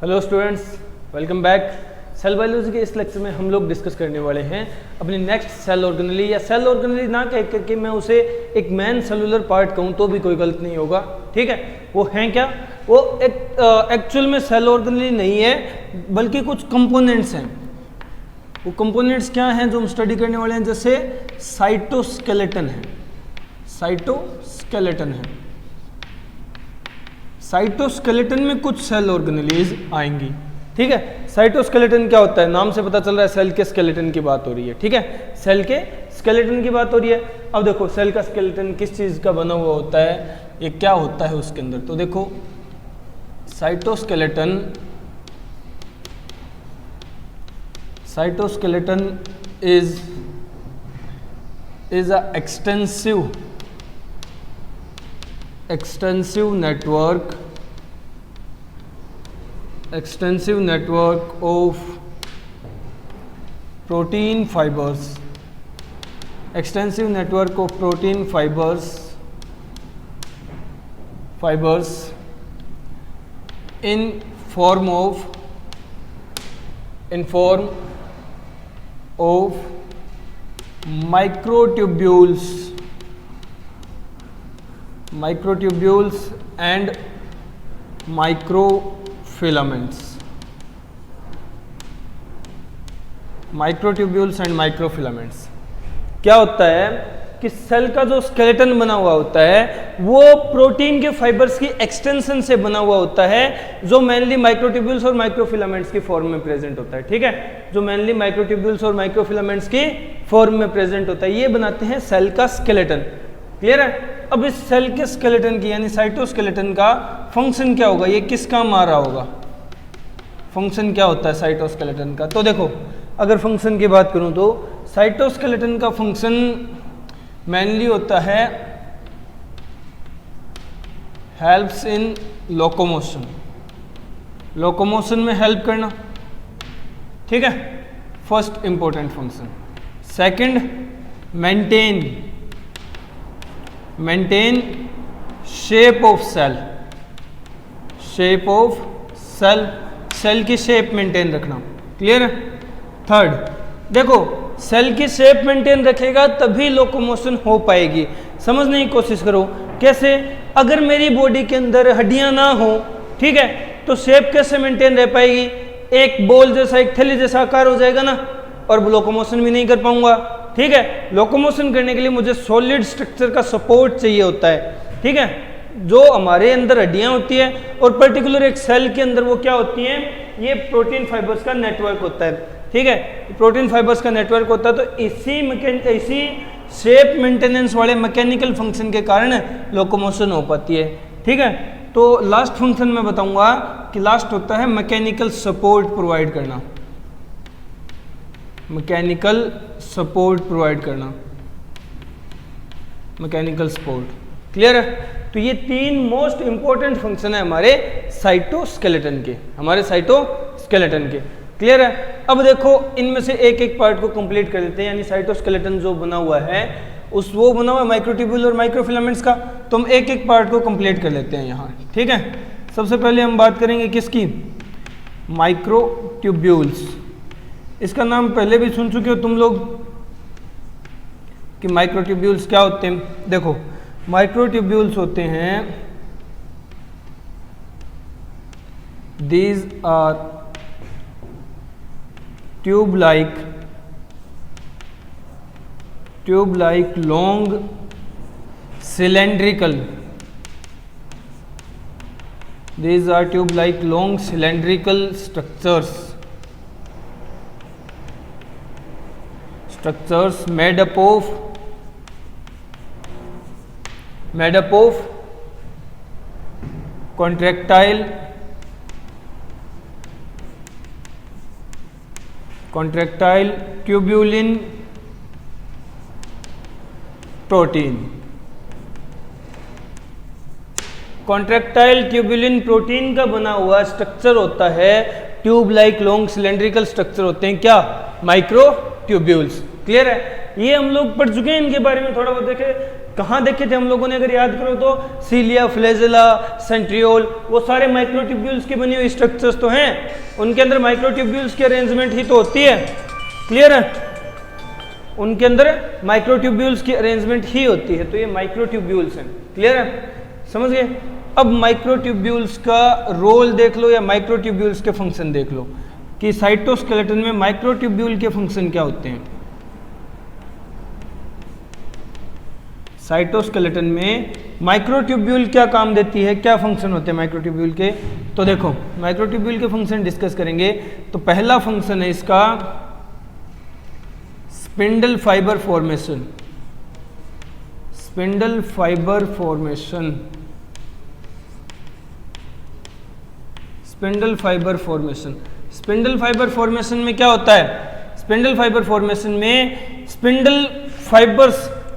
Hello students, welcome back. Cell biology के इस lecture में हम लोग डिस्कस करने वाले हैं अपनी नेक्स्ट सेल ऑर्गेनेली, या सेल ऑर्गेनेली ना कह करके मैं उसे एक मेन सेलुलर पार्ट कहूँ तो भी कोई गलत नहीं होगा। ठीक है, वो हैं क्या? वो एक एक्चुअल में सेल ऑर्गेनेली नहीं है बल्कि कुछ कंपोनेंट्स हैं। वो कंपोनेंट्स क्या हैं जो हम स्टडी करने वाले हैं? जैसे साइटोस्केलेटन है, साइटोस्केलेटन है। साइटोस्केलेटन में कुछ सेल ऑर्गेनेलीज आएंगी। ठीक है, साइटोस्केलेटन क्या होता है? नाम से पता चल रहा है सेल के स्केलेटन की बात हो रही है। ठीक है, सेल के स्केलेटन की बात हो रही है। अब देखो सेल का स्केलेटन किस चीज का बना हुआ होता है, ये क्या होता है उसके अंदर। तो देखो cytoskeleton is a extensive network of protein fibers, in form of microtubules and microfilaments। क्या होता है कि सेल का जो स्केलेटन बना हुआ होता है वो प्रोटीन के फाइबर्स की एक्सटेंशन से बना हुआ होता है, जो मेनली माइक्रोट्यूब्यूल्स और माइक्रोफिलामेंट्स की फॉर्म में प्रेजेंट होता है। ठीक है, जो मेनली माइक्रोट्यूब्यूल्स और माइक्रोफिलामेंट्स की फॉर्म में प्रेजेंट होता है, ये बनाते हैं सेल का स्केलेटन। क्लियर है? अब इस सेल के स्केलेटन की यानी साइटोस्केलेटन का फंक्शन क्या होगा, ये किस काम आ रहा होगा? फंक्शन क्या होता है साइटोस्केलेटन का? तो देखो अगर फंक्शन की बात करूं तो साइटोस्केलेटन का फंक्शन मेनली होता है हेल्प्स इन लोकोमोशन में हेल्प करना। ठीक है, first important function. Second, maintain shape of cell, cell की शेप मेंटेन रखना। क्लियर है? थर्ड, देखो सेल की शेप मेंटेन रखेगा तभी लोकोमोशन हो पाएगी। समझने की कोशिश करो कैसे? अगर मेरी बॉडी के अंदर हड्डियां ना हो, ठीक है, तो शेप कैसे मेंटेन रह पाएगी? एक बॉल जैसा, एक थैली जैसा आकार हो जाएगा ना, और लोकोमोशन भी नहीं कर पाऊंगा। ठीक है, लोकोमोशन करने के लिए मुझे सॉलिड स्ट्रक्चर का सपोर्ट चाहिए होता है। ठीक है, जो हमारे अंदर हड्डियां होती है और पर्टिकुलर एक सेल के अंदर वो क्या होती हैं, ये प्रोटीन फाइबर्स का नेटवर्क होता है। ठीक है, प्रोटीन फाइबर्स का नेटवर्क होता है। तो इसी शेप मेंटेनेंस वाले मैकेनिकल फंक्शन के कारण लोकोमोशन हो पाती है। ठीक है, तो लास्ट फंक्शन मैं बताऊंगा कि लास्ट होता है मैकेनिकल सपोर्ट प्रोवाइड करना, मैकेनिकल सपोर्ट। क्लियर है? तो ये तीन मोस्ट इंपॉर्टेंट फंक्शन है हमारे साइटोस्केलेटन के। क्लियर है? अब देखो इनमें से एक एक पार्ट को कंप्लीट कर देते हैं। यानी साइटोस्केलेटन जो बना हुआ है वो बना हुआ है माइक्रोट्यूब्यूल और माइक्रोफिलामेंट्स का, तो हम एक एक पार्ट को कंप्लीट कर लेते हैं यहाँ। ठीक है, सबसे पहले हम बात करेंगे किसकी? माइक्रोट्यूब्यूल्स। इसका नाम पहले भी सुन चुके हो तुम लोग कि माइक्रोट्यूब्यूल्स क्या होते हैं। देखो माइक्रोट्यूब्यूल्स होते हैं, these are tube like long cylindrical structures made up of contractile tubulin protein. Contractile tubulin protein का बना हुआ स्ट्रक्चर होता है, tube like long cylindrical structure होते हैं क्या? माइक्रोट्यूब्यूल्स। क्लियर है? ये हम लोग पढ़ चुके हैं इनके बारे में, थोड़ा बहुत देखे कहाँ देखे थे हम लोगों ने, अगर याद करो तो सीलिया, फ्लैजेला, सेंट्रियोल, वो सारे माइक्रोट्यूब्यूल्स की बनी हुई स्ट्रक्चर्स तो हैं, उनके अंदर माइक्रोट्यूब्यूल्स की अरेंजमेंट ही तो होती है। क्लियर है? उनके अंदर माइक्रोट्यूब्यूल्स की अरेंजमेंट ही होती है, तो ये माइक्रोट्यूब्यूल्स हैं। क्लियर है? समझ गए? अब माइक्रोट्यूब्यूल्स का रोल देख लो या माइक्रोट्यूब्यूल्स के फंक्शन देख लो कि साइटोस्केलेटन में माइक्रोट्यूब्यूल के फंक्शन क्या होते हैं। साइटोस्केलेटन में माइक्रोट्यूब्यूल क्या काम देती है, क्या फंक्शन होते हैं माइक्रोट्यूब्यूल के, तो देखो माइक्रोट्यूब्यूल के फंक्शन डिस्कस करेंगे। तो पहला फंक्शन है इसका spindle fibre formation. Spindle fibre formation, spindle fibre formation. Spindle fibre formation में क्या होता है? स्पिंडल फाइबर फॉर्मेशन में स्पिंडल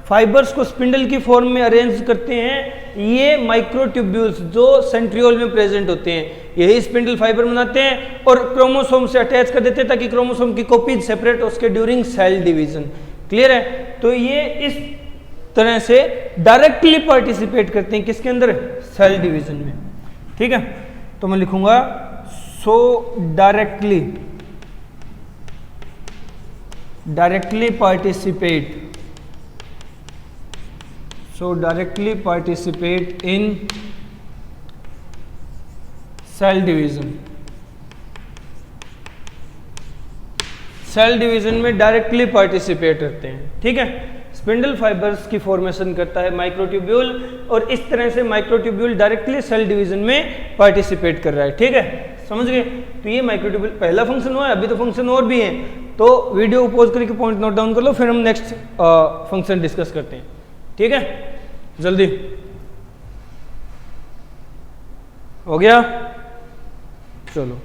फाइबर्स को स्पिंडल की फॉर्म में अरेंज करते हैं ये माइक्रोट्यूब्यूल्स जो सेंट्रियोल में प्रेजेंट होते हैं, यही स्पिंडल फाइबर बनाते हैं और क्रोमोसोम से अटैच कर देते हैं ताकि क्रोमोसोम की कॉपीज सेपरेट हो सके ड्यूरिंग सेल डिवीजन। क्लियर है? तो ये इस तरह से डायरेक्टली पार्टिसिपेट करते हैं किसके अंदर? सेल डिवीजन में। ठीक है? तो मैं लिखूंगा so directly participate in cell division. Cell division में डायरेक्टली पार्टिसिपेट करते हैं। ठीक है? स्पिंडल फाइबर्स की फॉर्मेशन करता है माइक्रोट्यूब्यूल और इस तरह से माइक्रोट्यूब्यूल डायरेक्टली सेल डिवीजन में पार्टिसिपेट कर रहा है। ठीक है? समझ गए? तो ये माइक्रोट्यूब्यूल पहला फंक्शन हुआ है, अभी तो फंक्शन और भी हैं, तो वीडियो को पॉज करके पॉइंट नोट डाउन कर लो, फिर हम नेक्स्ट फंक्शन डिस्कस करते हैं। ठीक है? जल्दी हो गया? चलो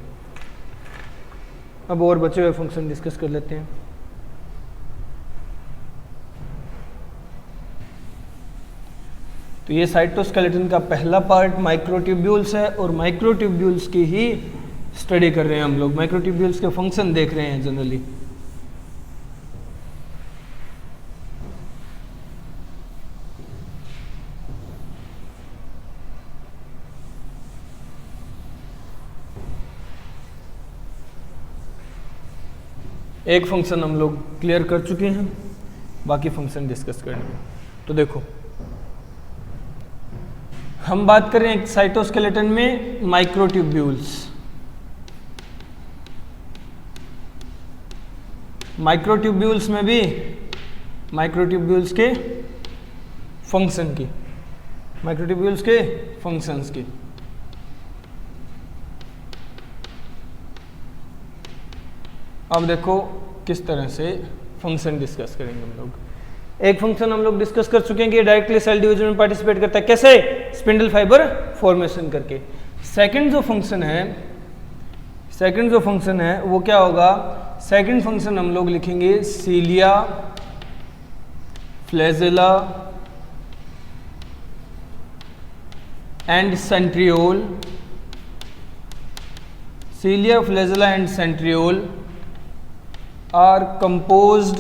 अब और बचे हुए फंक्शन डिस्कस कर लेते हैं। तो ये साइटोस्केलेटन का पहला पार्ट माइक्रोट्यूब्यूल्स है और माइक्रोट्यूब्यूल्स की ही स्टडी कर रहे हैं हम लोग, माइक्रोट्यूब्यूल्स के फंक्शन देख रहे हैं जनरली। एक फंक्शन हम लोग क्लियर कर चुके हैं, बाकी फंक्शन डिस्कस करेंगे। तो देखो हम बात करें एक साइटोस्केलेटन में माइक्रोट्यूब्यूल्स। माइक्रोट्यूब्यूल्स में भी माइक्रोट्यूब्यूल्स के फंक्शन की, माइक्रोट्यूब्यूल्स के फंक्शंस की। अब देखो किस तरह से फंक्शन डिस्कस करेंगे हम लोग। एक फंक्शन हम लोग डिस्कस कर चुके हैं कि डायरेक्टली सेल डिवीजन में पार्टिसिपेट करता है, कैसे? स्पिंडल फाइबर फॉर्मेशन करके। सेकंड जो फंक्शन है वो क्या होगा? सेकंड फंक्शन हम लोग लिखेंगे cilia, flagella and centriole. Cilia, flagella and centriole are composed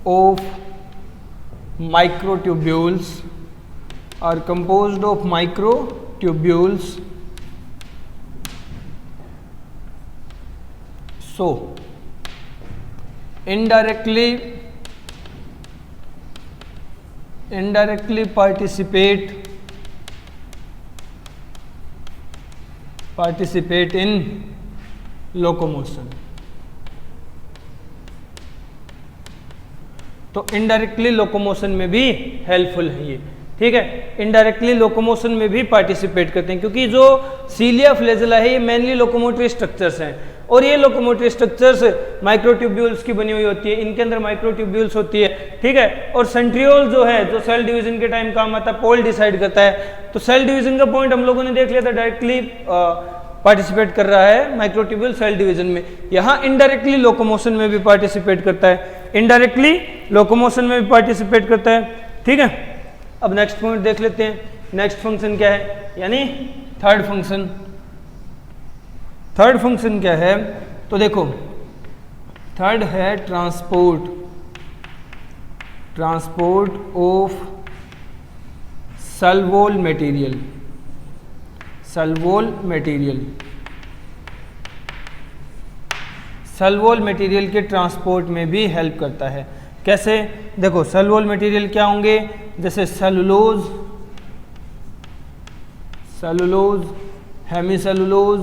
of microtubules, so indirectly participate in locomotion. तो इनडायरेक्टली लोकोमोशन में भी हेल्पफुल है ये। ठीक है? इनडायरेक्टली लोकोमोशन में भी पार्टिसिपेट करते हैं क्योंकि जो सीलिया, फ्लैजेला है ये मेनली लोकोमोटरी स्ट्रक्चर्स हैं और ये लोकोमोटरी स्ट्रक्चर्स माइक्रोट्यूब्यूल्स की बनी हुई होती है, इनके अंदर माइक्रोट्यूब्यूल्स होती है। ठीक है? और सेंट्रियोल जो है जो सेल डिवीजन के टाइम काम आता है, पोल डिसाइड करता है। तो सेल डिवीजन का पॉइंट हम लोगों ने देख लिया था, डायरेक्टली पार्टिसिपेट कर रहा है माइक्रोट्यूब्यूल सेल डिवीजन में। यहाँ इनडायरेक्टली लोकोमोशन में भी पार्टिसिपेट करता है, इनडायरेक्टली लोकोमोशन में भी पार्टिसिपेट करता है। ठीक है? अब नेक्स्ट पॉइंट देख लेते हैं। नेक्स्ट फंक्शन क्या है, यानी थर्ड फंक्शन। थर्ड फंक्शन क्या है? तो देखो थर्ड है transport transport of soluble material, soluble material, soluble material के ट्रांसपोर्ट में भी हेल्प करता है। कैसे? देखो सल्वोल मटेरियल क्या होंगे, जैसे सेलुलोज, सेलुलोज, हेमीसेलुलोज,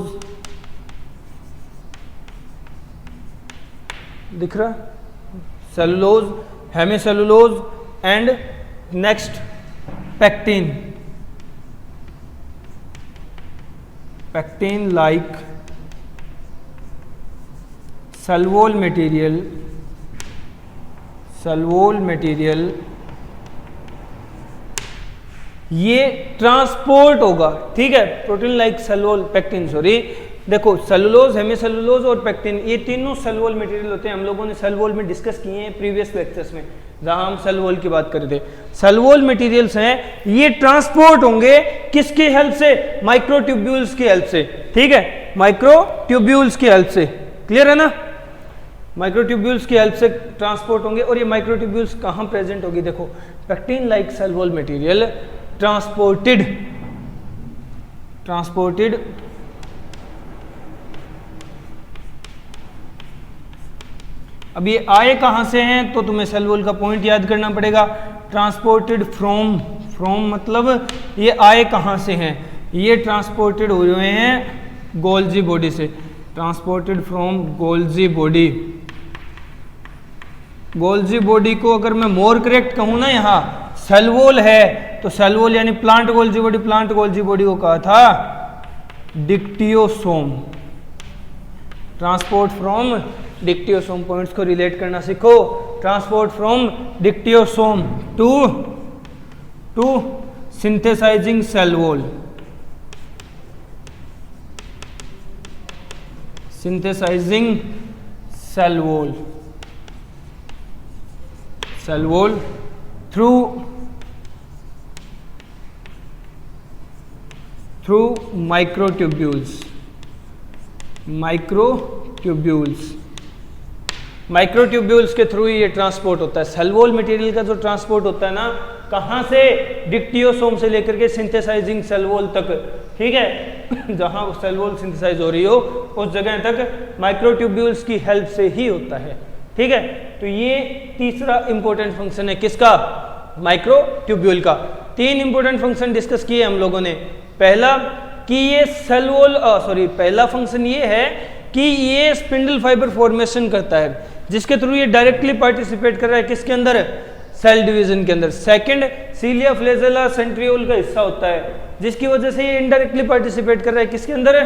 दिख रहा, cellulose, hemicellulose and next pectin, pectin like soluble material, soluble material ये ट्रांसपोर्ट होगा, ठीक है। Protein like soluble pectin, sorry, देखो सेलुलोज, हेमीसेलुलोज और पेक्टिन ये तीनों सल्वोल मटेरियल होते हैं। हम लोगों ने सल्वोल में डिस्कस किए हैं प्रीवियस लेक्चर्स में, जहां हम सल्वोल की बात कर रहे थे। सल्वोल मटेरियल्स हैं, ये ट्रांसपोर्ट होंगे किसकी हेल्प से? माइक्रोट्यूब्यूल्स की हेल्प से, ठीक है, माइक्रोट्यूब्यूल्स की हेल्प से। क्लियर है ना? माइक्रोट्यूब्यूल्स की हेल्प से ट्रांसपोर्ट होंगे। और ये माइक्रोट्यूब्यूल्स कहां प्रेजेंट होगी? देखो pectin like soluble material transported, transported अब ये आए कहां से हैं? तो तुम्हें सल्वोल का पॉइंट याद करना पड़ेगा। ट्रांसपोर्टेड फ्रॉम, फ्रॉम मतलब ये आए कहां से हैं? ये ट्रांसपोर्टेड हुए हैं गोल्जी बॉडी से, transported from Golgi body. Golgi body को अगर मैं मोर करेक्ट कहूं ना, यहाँ सल्वोल है तो सल्वोल यानी plant Golgi body, plant Golgi body को कहा था dictyosome. Transport from dictyosome, points को रिलेट करना सीखो। Transport from dictyosome to synthesising cell wall, synthesising cell wall, cell wall through microtubules, microtubules, microtubules के थ्रू ये ट्रांसपोर्ट होता है। सेल वॉल मटेरियल का जो ट्रांसपोर्ट होता है ना, कहां से? डिक्टियोसोम से लेकर के सिंथेसाइजिंग सेल वॉल तक, ठीक है। जहां सेल वॉल सिंथेसाइज हो रही हो उस जगह तक माइक्रोट्यूब्यूल्स की हेल्प से ही होता है, ठीक है। तो ये तीसरा इंपॉर्टेंट फंक्शन है किसका? माइक्रोट्यूब्यूल का। तीन इंपॉर्टेंट फंक्शन डिस्कस किए हम लोगों ने। पहला कि ये सेल वॉल, पहला फंक्शन ये है कि ये स्पिंडल फाइबर फॉर्मेशन करता है, जिसके थ्रू ये डायरेक्टली पार्टिसिपेट कर रहा है किसके अंदर? सेल डिवीजन के अंदर। सेकंड, सीलिया फ्लेजेला सेंट्रियोल का हिस्सा होता है, जिसकी वजह से ये इनडायरेक्टली पार्टिसिपेट कर रहा है किसके अंदर?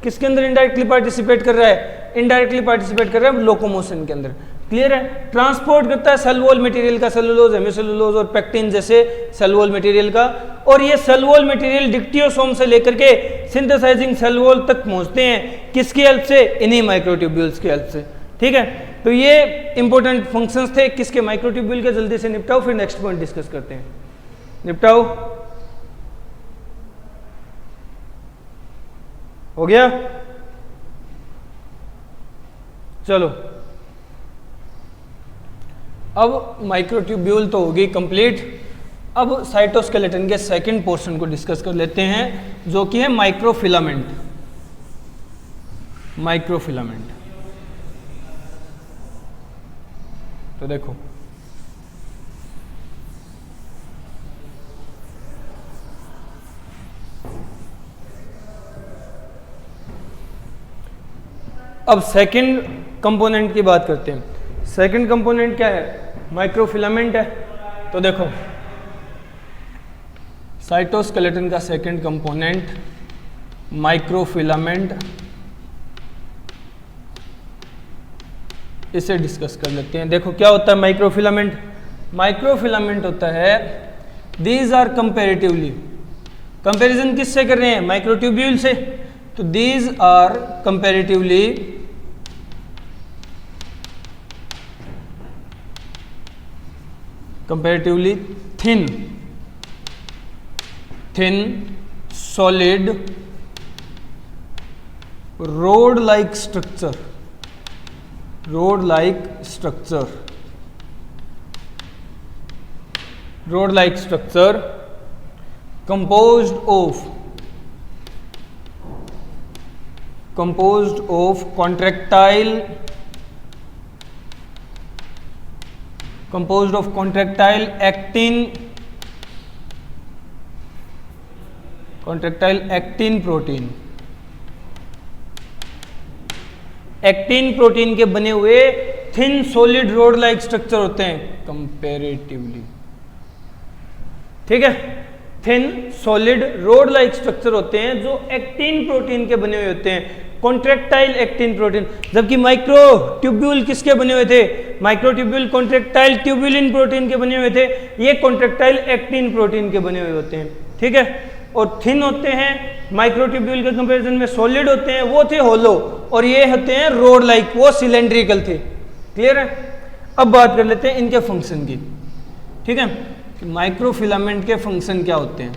किसके अंदर इनडायरेक्टली पार्टिसिपेट कर रहा है? इनडायरेक्टली पार्टिसिपेट कर रहा है लोकोमोशन के अंदर। क्लियर है? ट्रांसपोर्ट करता है सेल वॉल मटेरियल का, सेलुलोज, हेमीसेलुलोज और पेक्टिन जैसे सेल वॉल मटेरियल का। और ये सेल वॉल मटेरियल डिक्टियोसोम से लेकर के सिंथेसाइजिंग सेल वॉल तक पहुंचते हैं किसकी हेल्प से? इन्हीं माइक्रोट्यूब्यूल्स की हेल्प से, ठीक है। तो ये इंपॉर्टेंट फंक्शंस थे किसके? माइक्रोट्यूब्यूल के। जल्दी से निपटाओ, फिर नेक्स्ट पॉइंट डिस्कस करते हैं। निपटाओ, हो गया? चलो, अब माइक्रोट्यूब्यूल तो होगी कंप्लीट। अब साइटोस्केलेटन के सेकंड पोर्शन को डिस्कस कर लेते हैं, जो कि है माइक्रोफिलामेंट। माइक्रोफिलामेंट तो देखो, अब सेकंड कंपोनेंट की बात करते हैं। सेकंड कंपोनेंट क्या है? माइक्रोफिलामेंट है। तो देखो, साइटोस्केलेटन का सेकंड कंपोनेंट माइक्रोफिलामेंट, इसे डिस्कस कर लेते हैं। देखो क्या होता है माइक्रोफिलामेंट? माइक्रोफिलामेंट होता है, दीज आर कंपेरेटिवली, कंपैरिजन किससे कर रहे हैं? माइक्रोट्यूब्यूल से। तो these are comparatively thin, solid, rod like structure rod like structure composed of contractile actin protein। Actin protein के बने हुए thin solid road like structure होते हैं कंपैरेटिवली। ठीक है, thin solid road like structure होते हैं जो एक्टिन प्रोटीन के बने हुए होते हैं, कॉन्ट्रैक्टाइल एक्टिन प्रोटीन। जबकि माइक्रोट्यूब्यूल किसके बने हुए थे? माइक्रोट्यूब्यूल कॉन्ट्रैक्टाइल ट्यूबुलिन प्रोटीन के बने हुए थे, ये कॉन्ट्रैक्टाइल एक्टिन प्रोटीन के बने हुए होते हैं। ठीक है, और थिन होते हैं माइक्रोट्यूब्यूल के कंपैरिजन में, सॉलिड होते हैं वो थे होलो, और ये होते हैं रोड लाइक, वो सिलेंड्रिकल थे। क्लियर है? अब बात कर लेते हैं इनके फंक्शन की। ठीक है, माइक्रोफिलामेंट के फंक्शन क्या होते हैं?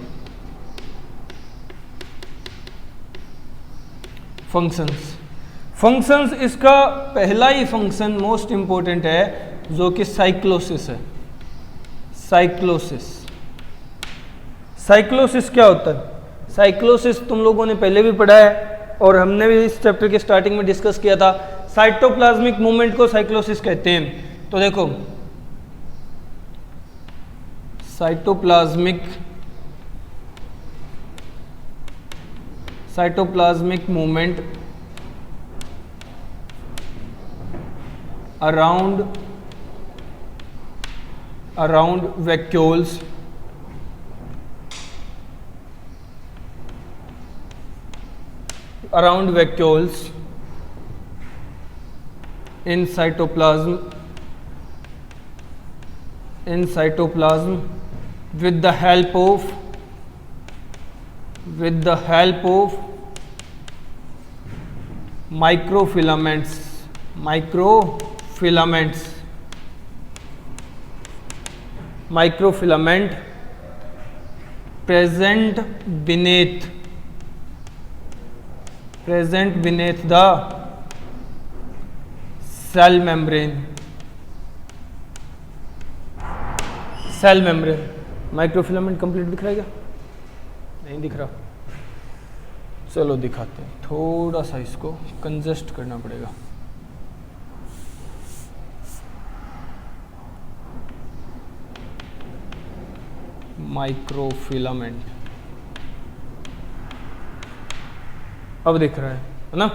फंक्शंस इसका पहला ही फंक्शन मोस्ट इंपॉर्टेंट है जो कि साइक्लोसिस है। साइक्लोसिस क्या होता है? साइक्लोसिस तुम लोगों ने पहले भी पढ़ा है और हमने भी इस चैप्टर के स्टार्टिंग में डिस्कस किया था। साइटोप्लाज्मिक मूवमेंट को साइक्लोसिस कहते हैं। तो देखो, cytoplasmic movement around vacuoles in cytoplasm with the help of microfilaments present beneath the cell membrane। Microfilament complete दिख रहा है क्या? नहीं दिख रहा? चलो दिखाते हैं, थोड़ा सा इसको कंजेस्ट करना पड़ेगा। माइक्रोफिलामेंट अब दिख रहा है ना?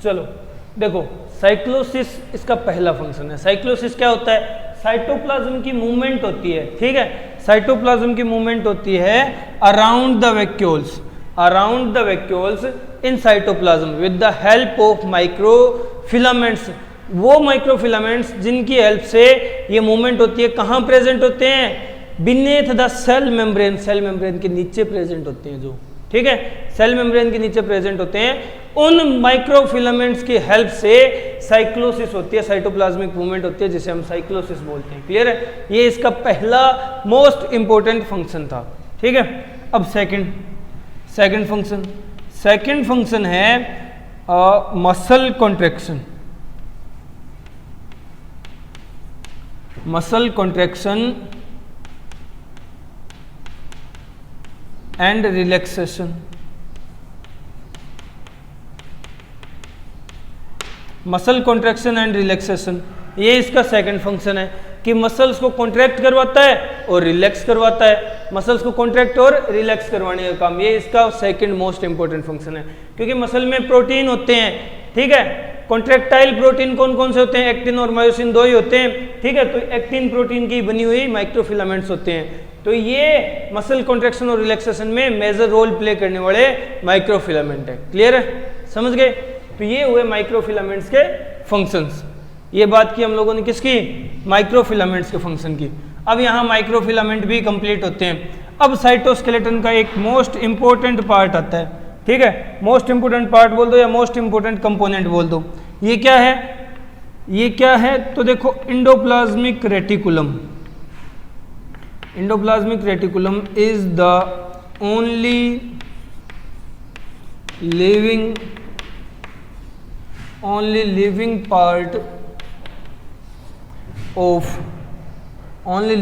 चलो देखो, साइक्लोसिस इसका पहला फंक्शन है। साइक्लोसिस क्या होता है? साइटोप्लाज्म की मूवमेंट होती है। ठीक है, साइटोप्लाज्म की मूवमेंट होती है around the vacuoles in cytoplasm with the help of microfilaments. वो माइक्रोफिलामेंट्स जिनकी हेल्प से ये मूवमेंट होती है, कहाँ प्रेजेंट होते हैं? बीनेथ द सेल मेम्ब्रेन के नीचे प्रेजेंट होते हैं जो। ठीक है, सेल मेम्ब्रेन के नीचे प्रेजेंट होते हैं। उन माइक्रोफिलामेंट्स की हेल्प से साइक्लोसिस होती है, साइटोप्लाज्मिक मूवमेंट होती है, जिसे हम साइक्लोसिस बोलते हैं। क्लियर है? ये इसका पहला मोस्ट इंपॉर्टेंट फंक्शन था। ठीक है, अब सेकंड फंक्शन है muscle contraction and relaxation. Muscle contraction and relaxation, ये इसका सेकंड फंक्शन है कि मसल्स को कॉन्ट्रैक्ट करवाता है और रिलैक्स करवाता है। मसल्स को कॉन्ट्रैक्ट और रिलैक्स करवाने का काम, ये इसका सेकंड मोस्ट इंपॉर्टेंट फंक्शन है। क्योंकि मसल में प्रोटीन होते हैं। ठीक है, कॉन्ट्रैक्टाइल प्रोटीन कौन कौन से होते हैं? एक्टिन और मायोसिन, दो ही होते हैं। ठीक है, तो एक्टिन प्रोटीन की बनी हुई माइक्रोफिलामेंट्स होते हैं। तो ये मसल कॉन्ट्रैक्शन और रिलैक्सेशन में मेजर रोल प्ले करने वाले माइक्रोफिलामेंट है। क्लियर है? समझ गए? तो ये हुए माइक्रोफिलामेंट्स के फंक्शंस। ये बात की हम लोगों ने किसकी? माइक्रोफिलामेंट्स के फंक्शन की। अब यहाँ माइक्रोफिलामेंट भी कंप्लीट होते हैं। अब साइटोस्केलेटन का एक मोस्ट इंपॉर्टेंट पार्ट आता है। ठीक है, मोस्ट इंपॉर्टेंट पार्ट बोल दो या मोस्ट इंपॉर्टेंट कंपोनेंट बोल दो। ये क्या है? तो देखो, endoplasmic reticulum is the only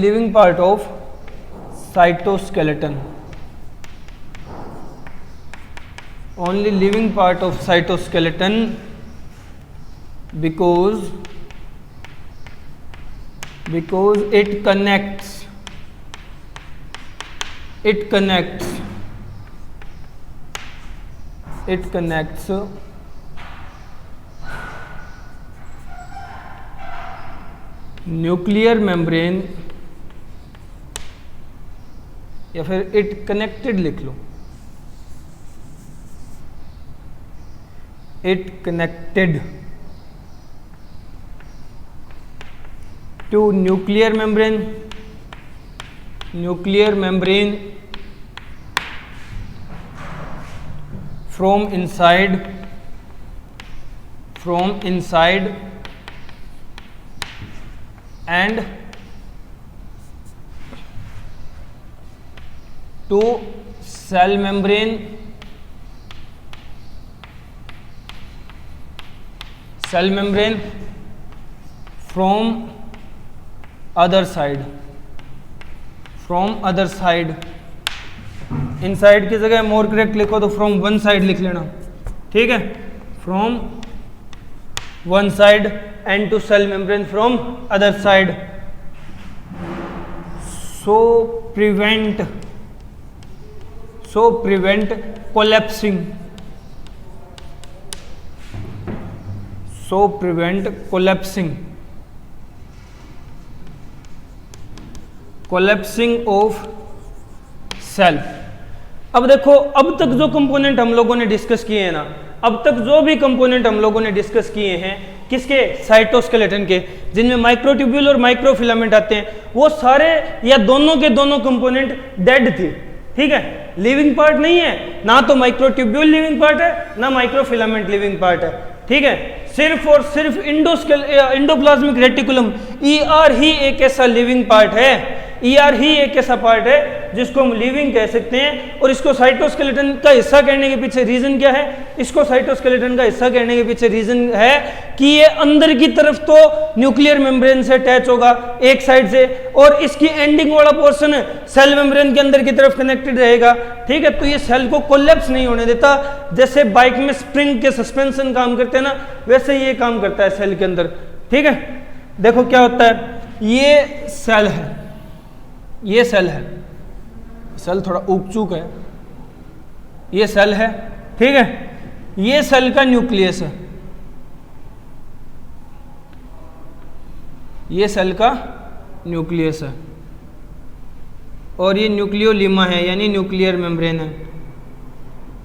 living part of cytoskeleton, only living part of cytoskeleton, because it connects nuclear membrane, या फिर इट कनेक्टेड लिख लो, it connected to nuclear membrane from inside and to cell membrane from other side, inside की जगह more correct लिखो तो from one side लिख लेना, ठीक है, from one side and to cell membrane from other side, so prevent collapsing, collapsing of cell. अब देखो, अब तक जो कंपोनेंट हम लोगों ने डिस्कस किए हैं ना, अब तक जो भी कंपोनेंट हम लोगों ने डिस्कस किए हैं किसके, साइटोस्केलेटन के, जिनमें माइक्रोट्यूब्यूल और माइक्रोफिलामेंट आते हैं, वो सारे या दोनों के दोनों कंपोनेंट डेड थे, ठीक है, लिविंग पार्ट नहीं है, ना तो माइक्रोट्यूब्यूल लिविंग पार्ट है ना माइक्रोफिलामेंट लिविंग पार्ट है, ठीक है, सिर्फ और सिर्फ इंडोप्लाज्मिक रेटिकुलम ER ही एक ऐसा लिविंग पार्ट है, ER ही एक ऐसा पार्ट है जिसको हम लिविंग कह सकते हैं। और इसको साइटोस्केलेटन का हिस्सा कहने के पीछे रीजन क्या है, इसको साइटोस्केलेटन का हिस्सा कहने के पीछे रीजन है कि ये अंदर की तरफ तो न्यूक्लियर मेम्ब्रेन से अटैच होगा एक साइड से, और इसकी एंडिंग वाला पोर्शन सेल मेम्ब्रेन के अंदर की तरफ कनेक्टेड रहेगा, ठीक है, तो ये सेल को कोलैप्स नहीं होने देता। जैसे बाइक में स्प्रिंग के सस्पेंशन काम करते हैं ना, वैसे ये काम करता है सेल के अंदर, ठीक है। देखो क्या होता है, ये सेल है, ये सेल है, सेल थोड़ा उग चूक है, ये सेल है, ठीक है, ये सेल का न्यूक्लियस है, ये सेल का न्यूक्लियस है, और ये न्यूक्लियोलिमा है यानी न्यूक्लियर मेम्ब्रेन है।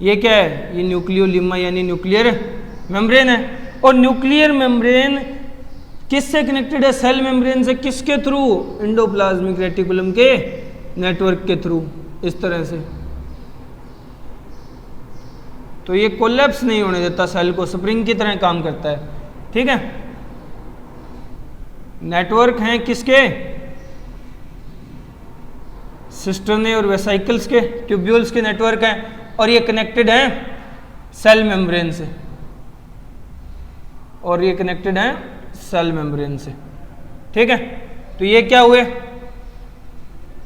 ये क्या है, ये न्यूक्लियोलिमा यानी न्यूक्लियर मेम्ब्रेन है। और न्यूक्लियर मेम्ब्रेन किससे कनेक्टेड है, सेल मेम्ब्रेन से, किसके थ्रू, इंडोप्लाज्मिक रेटिकुलम के नेटवर्क के थ्रू, इस तरह से। तो ये कोलैप्स नहीं होने देता सेल को, स्प्रिंग की तरह काम करता है, ठीक है। नेटवर्क हैं किसके, सिस्टर्ने और वेसाइकल्स के, ट्यूब्यूल्स के नेटवर्क हैं, और ये कनेक्टेड हैं सेल मेम्ब्रेन से, और ये कनेक्टेड हैं सेल मेम्ब्रेन से, ठीक है। तो ये क्या हुए,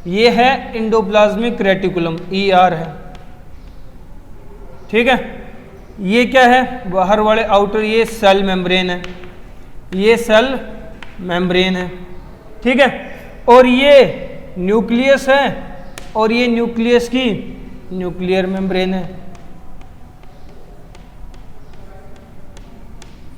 ये है इंडोप्लाज्मिक रेटिकुलम ER है, ठीक है। ये क्या है, बाहर वाले आउटर, ये सेल मेम्ब्रेन है, ये सेल मेम्ब्रेन है, ठीक है। और ये न्यूक्लियस है, और ये न्यूक्लियस की न्यूक्लियर मेम्ब्रेन है,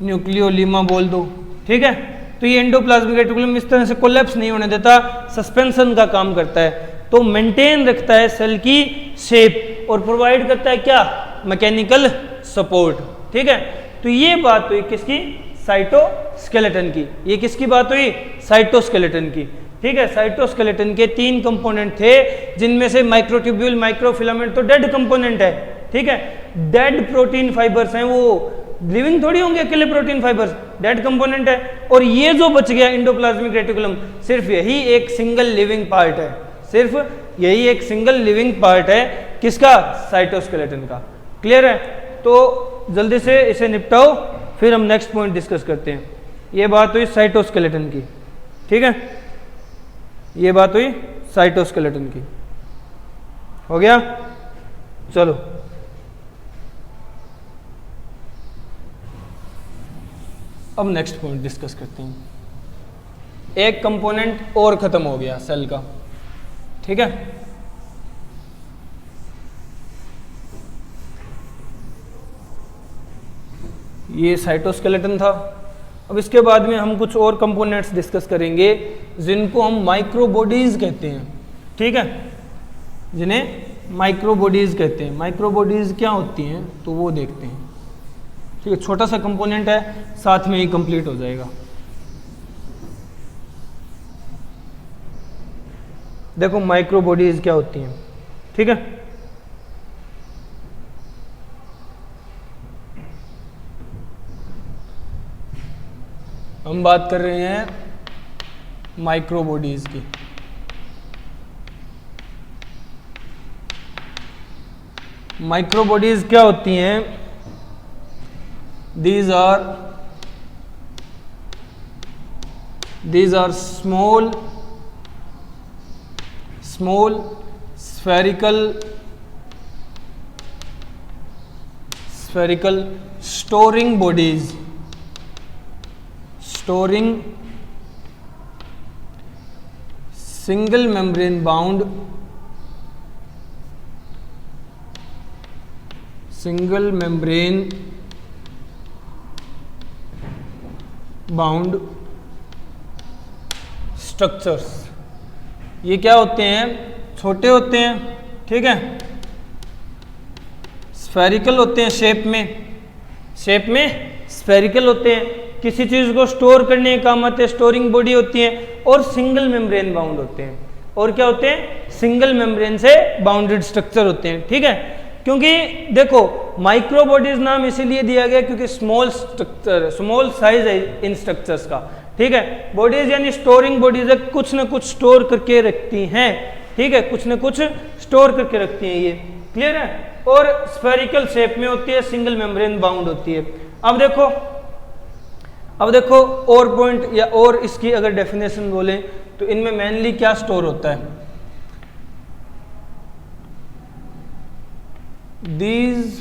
न्यूक्लियोलिमा बोल दो, ठीक है। तो ये एंडोप्लाज्मिक रेटिकुलम इस तरह से कोलैप्स नहीं होने देता, सस्पेंशन का काम करता है, तो मेंटेन रखता है सेल की शेप, और प्रोवाइड करता है क्या, मैकेनिकल सपोर्ट, ठीक है। तो ये बात हुई किसकी, साइटोस्केलेटन की। ये किसकी बात हुई, साइटोस्केलेटन की, ठीक है। साइटोस्केलेटन के 3 कंपोनेंट थे, जिनमें से माइक्रोट्यूब्यूल, माइक्रोफिलामेंट तो डेड कंपोनेंट है, ठीक है, डेड प्रोटीन फाइबर्स हैं, वो लिविंग थोड़ी होंगे अकेले प्रोटीन फाइबर्स, डेड कंपोनेंट है। और ये जो बच गया इंडोप्लाज्मिक रेटिकुलम, सिर्फ यही एक सिंगल लिविंग पार्ट है, सिर्फ यही एक सिंगल लिविंग पार्ट है, किसका, साइटोस्केलेटन का। क्लियर है, तो जल्दी से इसे निपटाओ, फिर हम नेक्स्ट पॉइंट डिस्कस करते हैं। ये बात हुई साइटोस्केलेटन की, ठीक है, ये बात हुई साइटोस्केलेटन की। हो गया। चलो अब नेक्स्ट पॉइंट डिस्कस करते हैं। एक कंपोनेंट और खत्म हो गया सेल का, ठीक है। ये साइटोस्केलेटन था। अब इसके बाद में हम कुछ और कंपोनेंट्स डिस्कस करेंगे जिनको हम माइक्रोबॉडीज कहते हैं, ठीक है, जिन्हें माइक्रोबॉडीज कहते हैं। माइक्रोबॉडीज क्या होती हैं तो वो देखते हैं, ठीक है। छोटा सा कंपोनेंट है, साथ में ही कंप्लीट हो जाएगा। देखो माइक्रोबॉडीज क्या होती हैं, ठीक है। हम बात कर रहे हैं माइक्रोबॉडीज की। माइक्रोबॉडीज क्या होती हैं? these are small spherical storing bodies, storing single membrane bound structures. ये क्या होते हैं? छोटे होते हैं, ठीक है, स्फेरिकल होते हैं, शेप में स्फेरिकल होते हैं, किसी चीज को स्टोर करने के काम आते हैं, स्टोरिंग बॉडी होती है, और सिंगल मेम्ब्रेन बाउंड होते हैं। और क्या होते हैं? सिंगल मेम्ब्रेन से बाउंडेड स्ट्रक्चर होते हैं, ठीक है। क्योंकि देखो माइक्रोबॉडीज नाम इसीलिए दिया गया क्योंकि स्मॉल साइज है इन स्ट्रक्चर्स का, ठीक है। बॉडीज यानी स्टोरिंग बॉडीज है, कुछ ना कुछ स्टोर करके रखती हैं, ठीक है, कुछ ना कुछ स्टोर करके रखती हैं, ये क्लियर है। और स्फेरिकल शेप में होती है, सिंगल मेम्ब्रेन बाउंड होती है। अब देखो और पॉइंट या और इसकी अगर डेफिनेशन बोले तो इनमें मेनली क्या स्टोर होता है? These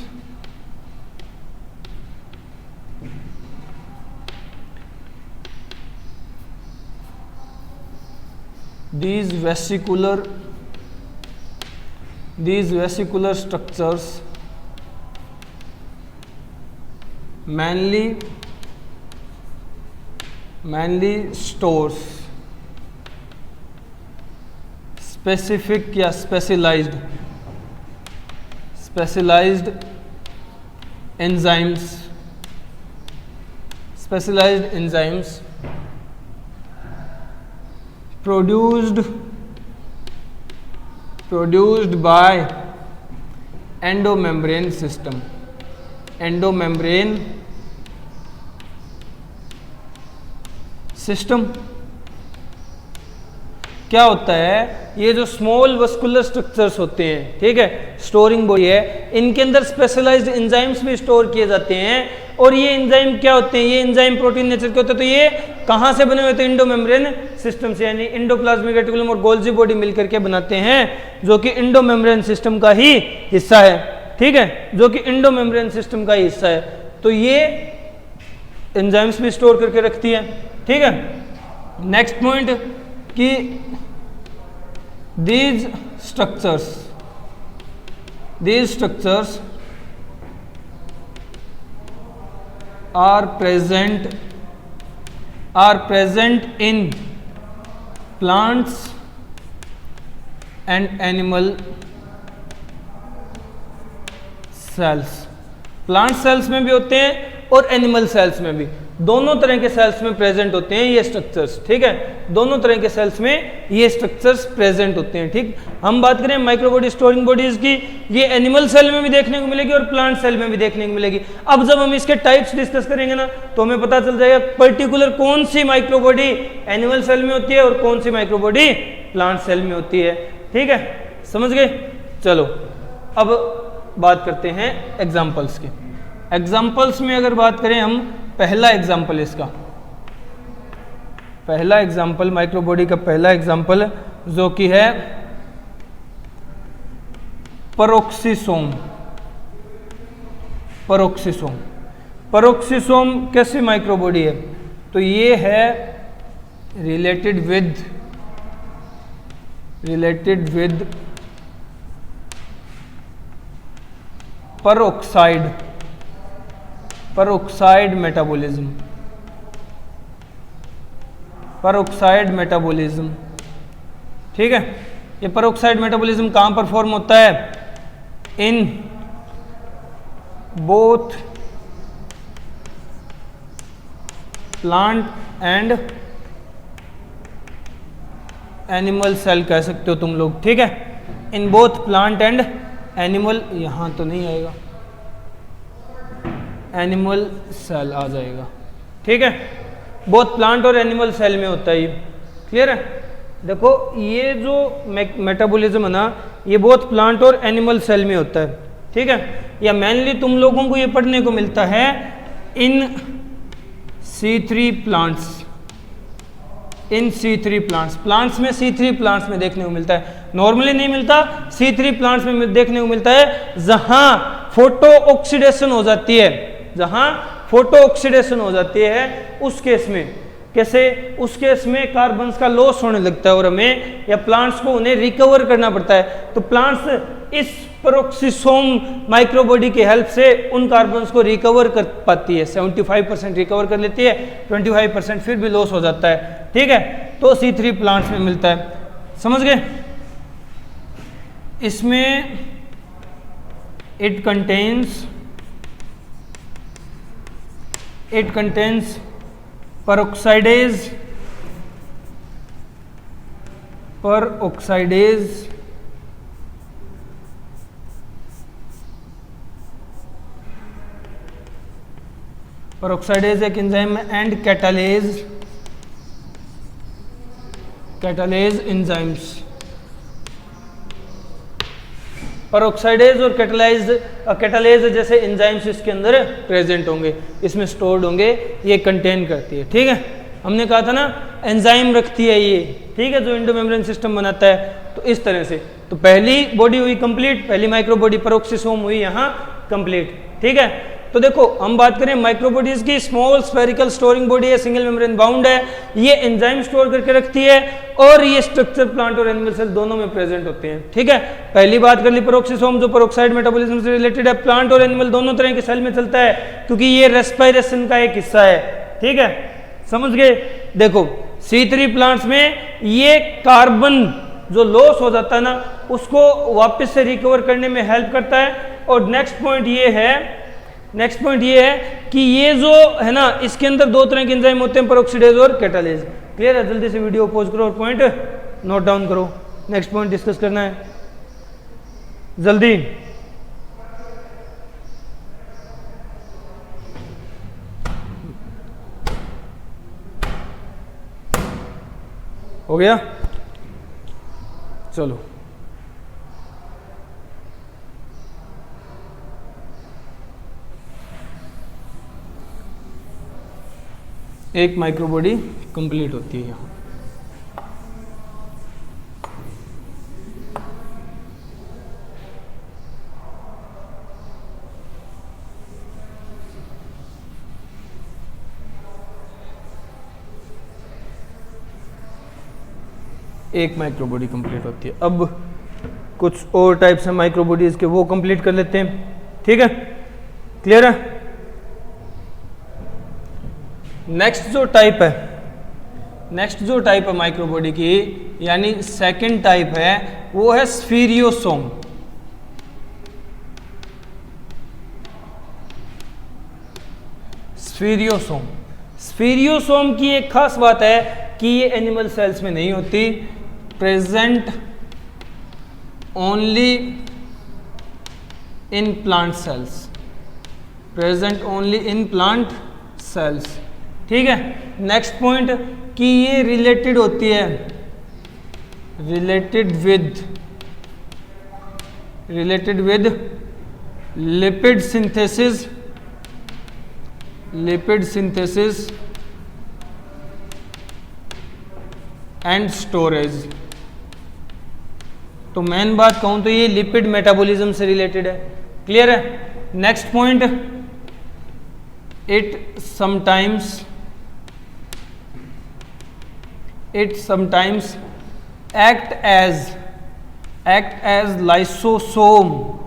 vesicular structures mainly stores specific या specialized enzymes produced by endomembrane system। क्या होता है? ये जो स्मॉल वस्कुलर स्ट्रक्चर्स होते हैं, ठीक है, स्टोरिंग बॉडी है, इनके अंदर स्पेशलाइज्ड एंजाइम्स भी स्टोर किए जाते हैं। और ये एंजाइम क्या होते हैं? ये एंजाइम प्रोटीन नेचर के होते हैं। तो ये कहाँ से बने हुए थे? इंडोमेम्ब्रेन सिस्टम से, यानी इंडोप्लाज्मिक रेटिकुलम और गोल्जी बॉडी मिलकर के बनाते हैं, जो कि इंडोमेम्ब्रेन सिस्टम का ही हिस्सा है, ठीक है, जो कि इंडोमेम्ब्रेन सिस्टम का ही हिस्सा है। तो ये एंजाइम्स भी स्टोर करके रखती है, ठीक है। नेक्स्ट पॉइंट कि these structures are present in plants and animal cells। Plant cells में भी होते हैं और एनिमल सेल्स में भी, दोनों तरह के सेल्स में प्रेजेंट होते हैं ये स्ट्रक्चर्स, ठीक है, दोनों तरह के सेल्स में ये स्ट्रक्चर्स प्रेजेंट होते हैं, ठीक। हम बात करें माइक्रोबॉडी स्टोरिंग बॉडीज की, ये एनिमल सेल में भी देखने को मिलेगी और प्लांट सेल में भी देखने को मिलेगी। अब जब हम इसके टाइप्स डिस्कस करेंगे ना तो हमें पता चल जाएगा पर्टिकुलर कौन सी माइक्रोबॉडी एनिमल सेल में होती है और कौन सी माइक्रोबॉडी प्लांट सेल में होती है, ठीक है, समझ गए। चलो अब बात करते हैं एग्जाम्पल्स के। एग्जाम्पल्स में अगर बात करें हम, पहला एग्जाम्पल इसका, पहला एग्जाम्पल माइक्रोबॉडी का पहला एग्जाम्पल जो कि है परोक्सिसोम। परोक्सिसोम, परोक्सिसोम कैसी माइक्रोबॉडी है? तो ये है रिलेटेड विद peroxide मेटाबॉलिज्म। ठीक है, ये peroxide मेटाबॉलिज्म कहां परफॉर्म होता है? In both plant and animal cell कह सकते हो तुम लोग। ठीक है, in both plant and animal, यहां तो नहीं आएगा, एनिमल सेल आ जाएगा। ठीक है, बोथ प्लांट और एनिमल सेल में होता है ये। क्लियर है? देखो ये जो मेटाबॉलिज्म है ना, ये बोथ प्लांट और एनिमल सेल में होता है। ठीक है, या मेनली तुम लोगों को ये पढ़ने को मिलता है इन C3 प्लांट्स। इन C3 प्लांट्स में C3 प्लांट्स में देखने को मिलता है, नॉर्मली नहीं मिलता। C3 प्लांट्स में देखने को मिलता है जहां फोटो ऑक्सीडेशन हो जाती है, जहां फोटो ऑक्सीडेशन हो जाती है उस केस में। कैसे? उस केस में कार्बन्स का लॉस होने लगता है और हमें या प्लांट्स को उन्हें रिकवर करना पड़ता है। तो प्लांट्स इस पेरोक्सिसोम माइक्रोबॉडी की हेल्प से उन कार्बन्स को रिकवर कर पाती है। 75% रिकवर कर लेती है, 25% फिर भी लॉस हो जाता है। ठीक है, तो C3 प्लांट्स में मिलता है। समझ गए? इसमें इट कंटेन्स peroxidase एक एंजाइम है, एंड कैटालेज एंजाइम्स। पेरोक्साइडेज और कैटालेज जैसे एंजाइम्स इसके अंदर प्रेजेंट होंगे, इसमें स्टोर्ड होंगे, ये कंटेन करती है। ठीक है, हमने कहा था ना एंजाइम रखती है ये। ठीक है, जो एंडोमेम्ब्रेन सिस्टम बनाता है। तो इस तरह से तो पहली बॉडी हुई कंप्लीट, पहली माइक्रोबॉडी पेरोक्सिसोम हुई यहाँ कंप्लीट। ठीक है, तो देखो हम बात करें माइक्रोबॉडीज की, स्मॉल स्फेरिकल स्टोरिंग बॉडी है, सिंगल मेम्ब्रेन बाउंड है, ये एंजाइम स्टोर करके रखती है और ये स्ट्रक्चर प्लांट और एनिमल सेल दोनों में प्रेजेंट होते हैं। ठीक है, पहली बात कर ली पेरोक्सिसोम जो पेरोक्साइड मेटाबॉलिज्म से रिलेटेड है, प्लांट और एनिमल दोनों तरह के सेल में चलता है क्योंकि ये रेस्पिरेशन का एक हिस्सा है। ठीक है, समझ गए? देखो C3 प्लांट्स में ये कार्बन जो लॉस हो जाता है ना उसको वापस से रिकवर करने में हेल्प करता है। और नेक्स्ट पॉइंट ये है कि ये जो है ना इसके अंदर दो तरह के एंजाइम होते हैं, पेरोक्सीडेज और कैटालेज। क्लियर है? जल्दी से वीडियो पॉज करो और पॉइंट नोट डाउन करो, नेक्स्ट पॉइंट डिस्कस करना है जल्दी। हो गया? चलो एक माइक्रोबॉडी कंप्लीट होती है यहाँ। एक माइक्रोबॉडी कंप्लीट होती है। अब कुछ और टाइप्स हैं माइक्रोबॉडीज के, वो कंप्लीट कर लेते हैं। ठीक है, क्लियर है? नेक्स्ट जो टाइप है माइक्रोबॉडी की, यानी सेकंड टाइप है, वो है स्फीरियोसोम। स्फीरियोसोम की एक खास बात है कि ये एनिमल सेल्स में नहीं होती, present only in plant cells. ठीक है, नेक्स्ट पॉइंट कि ये रिलेटेड होती है, related with lipid synthesis and storage. तो मेन बात कहूं तो ये लिपिड मेटाबॉलिज्म से रिलेटेड है। क्लियर है? Next point, it sometimes act as lysosome.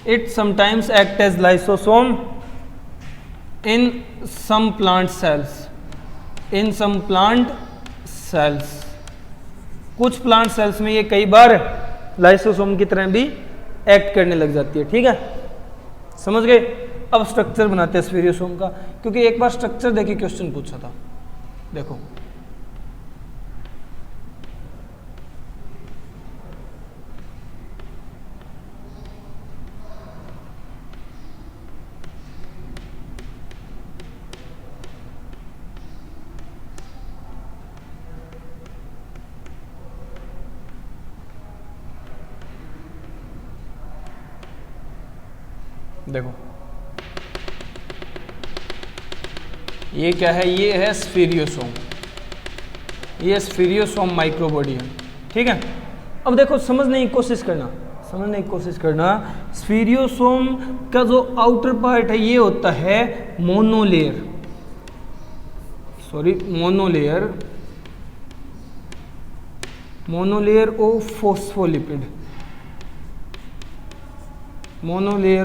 It sometimes act as lysosome in some plant cells. कुछ प्लांट सेल्स में ये कई बार लाइसोसोम की तरह भी एक्ट करने लग जाती है। ठीक है, समझ गए? अब स्ट्रक्चर बनाते हैं स्फीरियोसोम का, क्योंकि एक बार स्ट्रक्चर देखिए क्वेश्चन पूछा था। देखो देखो ये क्या है? ये है स्फीरियोसोम, ये स्फीरियोसोम माइक्रोबॉडी है। ठीक है, अब देखो समझने की कोशिश करना, स्फीरियोसोम का जो आउटर पार्ट है ये होता है मोनोलेयर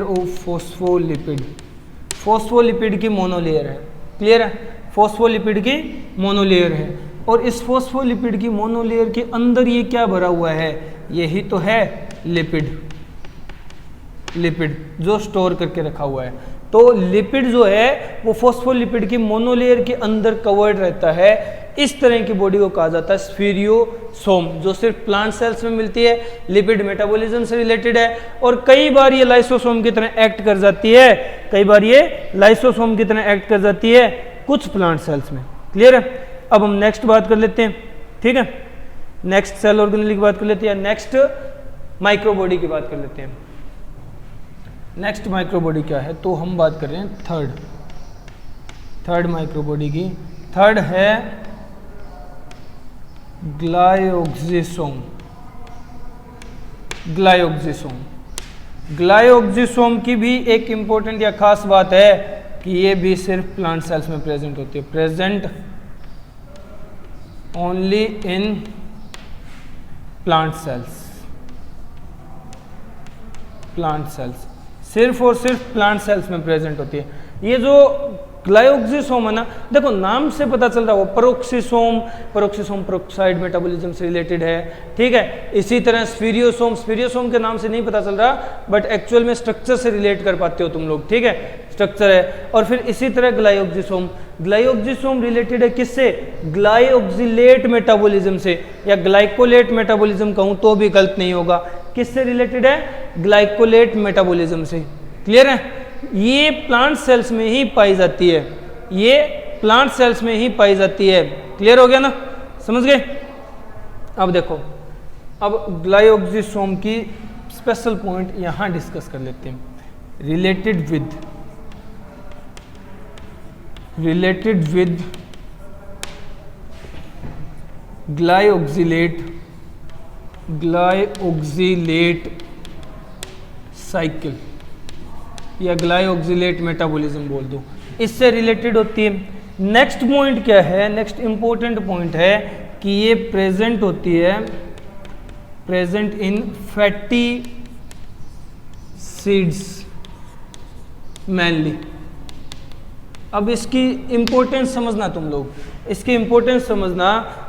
ऑफ फोस्फोलिपिड की मोनोलेयर है। क्लियर है? फोस्फोलिपिड की मोनोलेयर है, और इस फोस्फोलिपिड की मोनोलेयर के अंदर ये क्या भरा हुआ है? यही तो है लिपिड जो स्टोर करके रखा हुआ है। तो लिपिड जो है वो फोस्फोलिपिड की मोनोलेयर के अंदर कवर्ड रहता है। इस तरह की बॉडी को कहा जाता है स्फीरियोसोम, जो सिर्फ प्लांट सेल्स में मिलती है, लिपिड मेटाबॉलिज्म से रिलेटेड है, और कई बार ये लाइसोसोम की तरह एक्ट कर जाती है, कुछ प्लांट सेल्स में। क्लियर है? अब हम नेक्स्ट बात कर लेते हैं। ठीक है, नेक्स्ट सेल ऑर्गेनेल की बात कर लेते हैं, नेक्स्ट माइक्रोबॉडी की बात कर लेते हैं। नेक्स्ट माइक्रोबॉडी क्या है? तो हम बात कर रहे हैं थर्ड माइक्रोबॉडी की। थर्ड है ग्लायोक्सिसोम की भी एक इंपॉर्टेंट या खास बात है कि ये भी सिर्फ प्लांट सेल्स में प्रेजेंट होती है। Present only in plant cells, सिर्फ और सिर्फ प्लांट सेल्स में प्रेजेंट होती है। ये जो ग्लायोक्सिसोम है ना, देखो नाम से पता चल रहा है वो पेरोक्सिसोम पेरोक्साइड मेटाबॉलिज्म से रिलेटेड है। ठीक है, इसी तरह स्फीरियोसोम के नाम से नहीं पता चल रहा, बट एक्चुअल में स्ट्रक्चर से रिलेट कर पाते हो तुम लोग। ठीक है, स्ट्रक्चर है। और फिर इसी तरह ग्लायोक्सिसोम रिलेटेड है किससे? ग्लाइओक्सिलेट मेटाबॉलिज्म से, या ग्लाइकोलेट मेटाबॉलिज्म कहूं तो भी गलत नहीं होगा। किससे रिलेटेड है? ग्लाइकोलेट मेटाबॉलिज्म से। क्लियर है? ये प्लांट सेल्स में ही पाई जाती है। क्लियर हो गया ना? समझ गए? अब देखो, अब ग्लायोक्सिसोम की स्पेशल पॉइंट यहां डिस्कस कर लेते हैं। रिलेटेड विद ग्लायोक्सिलेट साइकिल या ग्लायोक्सिलेट मेटाबॉलिज्म बोल दो, इससे रिलेटेड होती है। नेक्स्ट पॉइंट क्या है? नेक्स्ट इंपॉर्टेंट पॉइंट है कि ये प्रेजेंट होती है इन फैटी सीड्स मेनली। अब इसकी इंपॉर्टेंस समझना तुम लोग,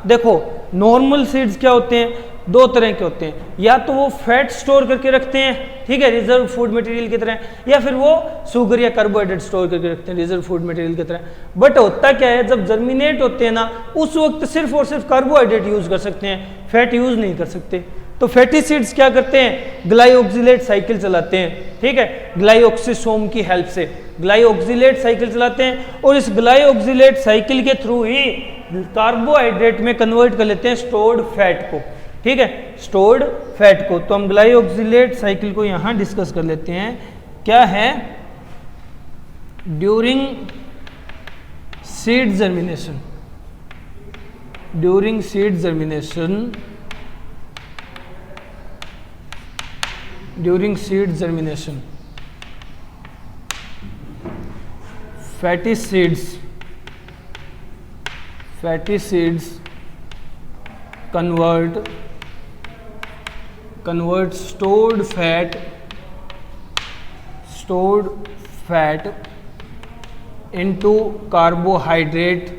देखो नॉर्मल सीड्स क्या होते हैं? दो तरह के होते हैं, या तो वो फैट स्टोर करके रखते हैं, ठीक है, रिजर्व फूड मटेरियल की तरह, या फिर वो शुगर या कार्बोहाइड्रेट स्टोर करके रखते हैं रिजर्व फूड मटेरियल की तरह। बट होता क्या है, जब जर्मिनेट होते हैं ना, उस वक्त सिर्फ और सिर्फ कार्बोहाइड्रेट यूज कर सकते हैं, फैट यूज नहीं कर सकते। तो फैटी सीड्स क्या करते हैं? ग्लायोक्सिलेट साइकिल चलाते हैं। ठीक है, ग्लायोक्सिसोम की हेल्प से ग्लायोक्सिलेट साइकिल चलाते हैं, और इस ग्लायोक्सिलेट साइकिल के थ्रू ही कार्बोहाइड्रेट में कन्वर्ट कर लेते हैं स्टोर्ड फैट को। ठीक है, स्टोर्ड फैट को। तो हम ग्लायोक्सिलेट साइकिल को यहां डिस्कस कर लेते हैं। क्या है? During seed germination during seed germination, fatty seeds convert stored fat into carbohydrate,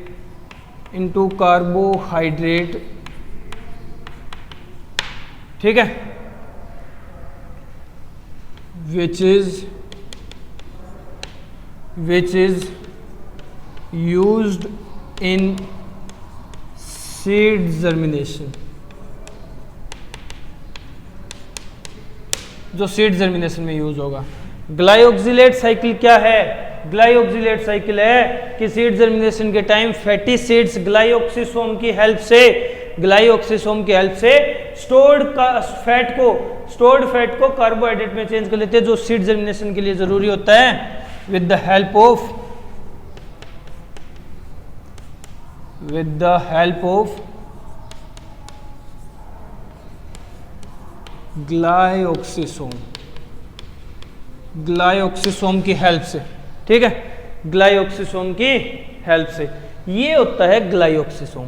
ठीक है, which is used in seed germination, जो सीड जर्मिनेशन में यूज होगा। ग्लाइऑक्सिलेट साइकिल क्या है? ग्लाइऑक्सिलेट साइकिल है कि सीड जर्मिनेशन के टाइम फैटी सीड्स ग्लाइऑक्सिसोम की हेल्प से स्टोर्ड फैट को कार्बोहाइड्रेट में चेंज कर लेते हैं, जो सीड जर्मिनेशन के लिए जरूरी होता है, विद द हेल्प ऑफ ग्लाइऑक्सिसोम की हेल्प से, ठीक है, ग्लाइऑक्सिसोम की हेल्प से। ये होता है ग्लाइऑक्सिसोम,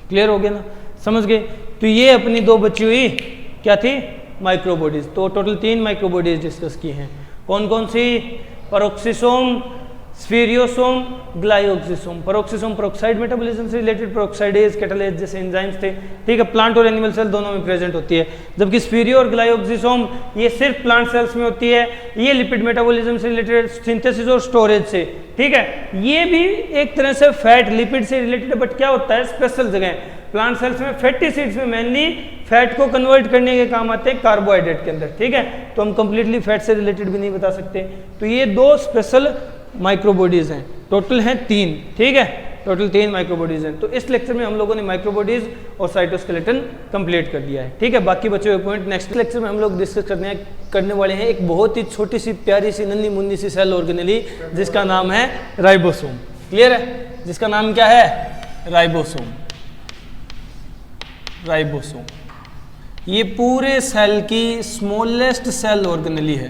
क्लियर हो गया ना, समझ गए? तो ये अपनी दो बची हुई क्या थी? माइक्रोबॉडीज। तो टोटल 3 माइक्रोबॉडीज डिस्कस की हैं। कौन कौन सी? पेरोक्सिसोम, स्फीरियोसोम, ग्लाइऑक्सिसोम। पेरोक्सिसोम पेरोक्साइड मेटाबॉलिज्म से रिलेटेड, पेरोक्साइडेज, कैटालेज जैसे एंजाइम्स थे, ठीक है, प्लांट और एनिमल सेल दोनों में प्रेजेंट होती है। जबकि स्फीरियो और ग्लाइऑक्सिसोम ये सिर्फ प्लांट सेल्स में होती है, ये लिपिड मेटाबॉलिज्म से रिलेटेड, सिंथेसिस और स्टोरेज से, ठीक है। ये भी एक तरह से फैट लिपिड से रिलेटेड है, बट क्या होता है? स्पेशल जगह। प्लांट सेल्स में फैटी सीड्स में मेनली फैट को कन्वर्ट करने के काम आते हैं कार्बोहाइड्रेट के अंदर, ठीक है। तो हम कंप्लीटली फैट से रिलेटेड भी नहीं बता सकते। तो ये 2 स्पेशल माइक्रोबॉडीज हैं, टोटल हैं 3, ठीक है, टोटल 3 माइक्रोबॉडीज हैं। तो इस लेक्चर में हम लोगों ने माइक्रोबॉडीज और साइटोस्केलेटन कंप्लीट कर दिया है, ठीक है। बाकी बचे हुए पॉइंट नेक्स्ट लेक्चर में हम लोग डिस्कस करने वाले हैं। एक बहुत ही छोटी सी प्यारी सी नन्ही मुन्नी सी सेल ऑर्गेनेली जिसका नाम है राइबोसोम, क्लियर है? जिसका नाम क्या है? राइबोसोम। ये पूरे सेल की स्मॉलेस्ट सेल ऑर्गेनेली है,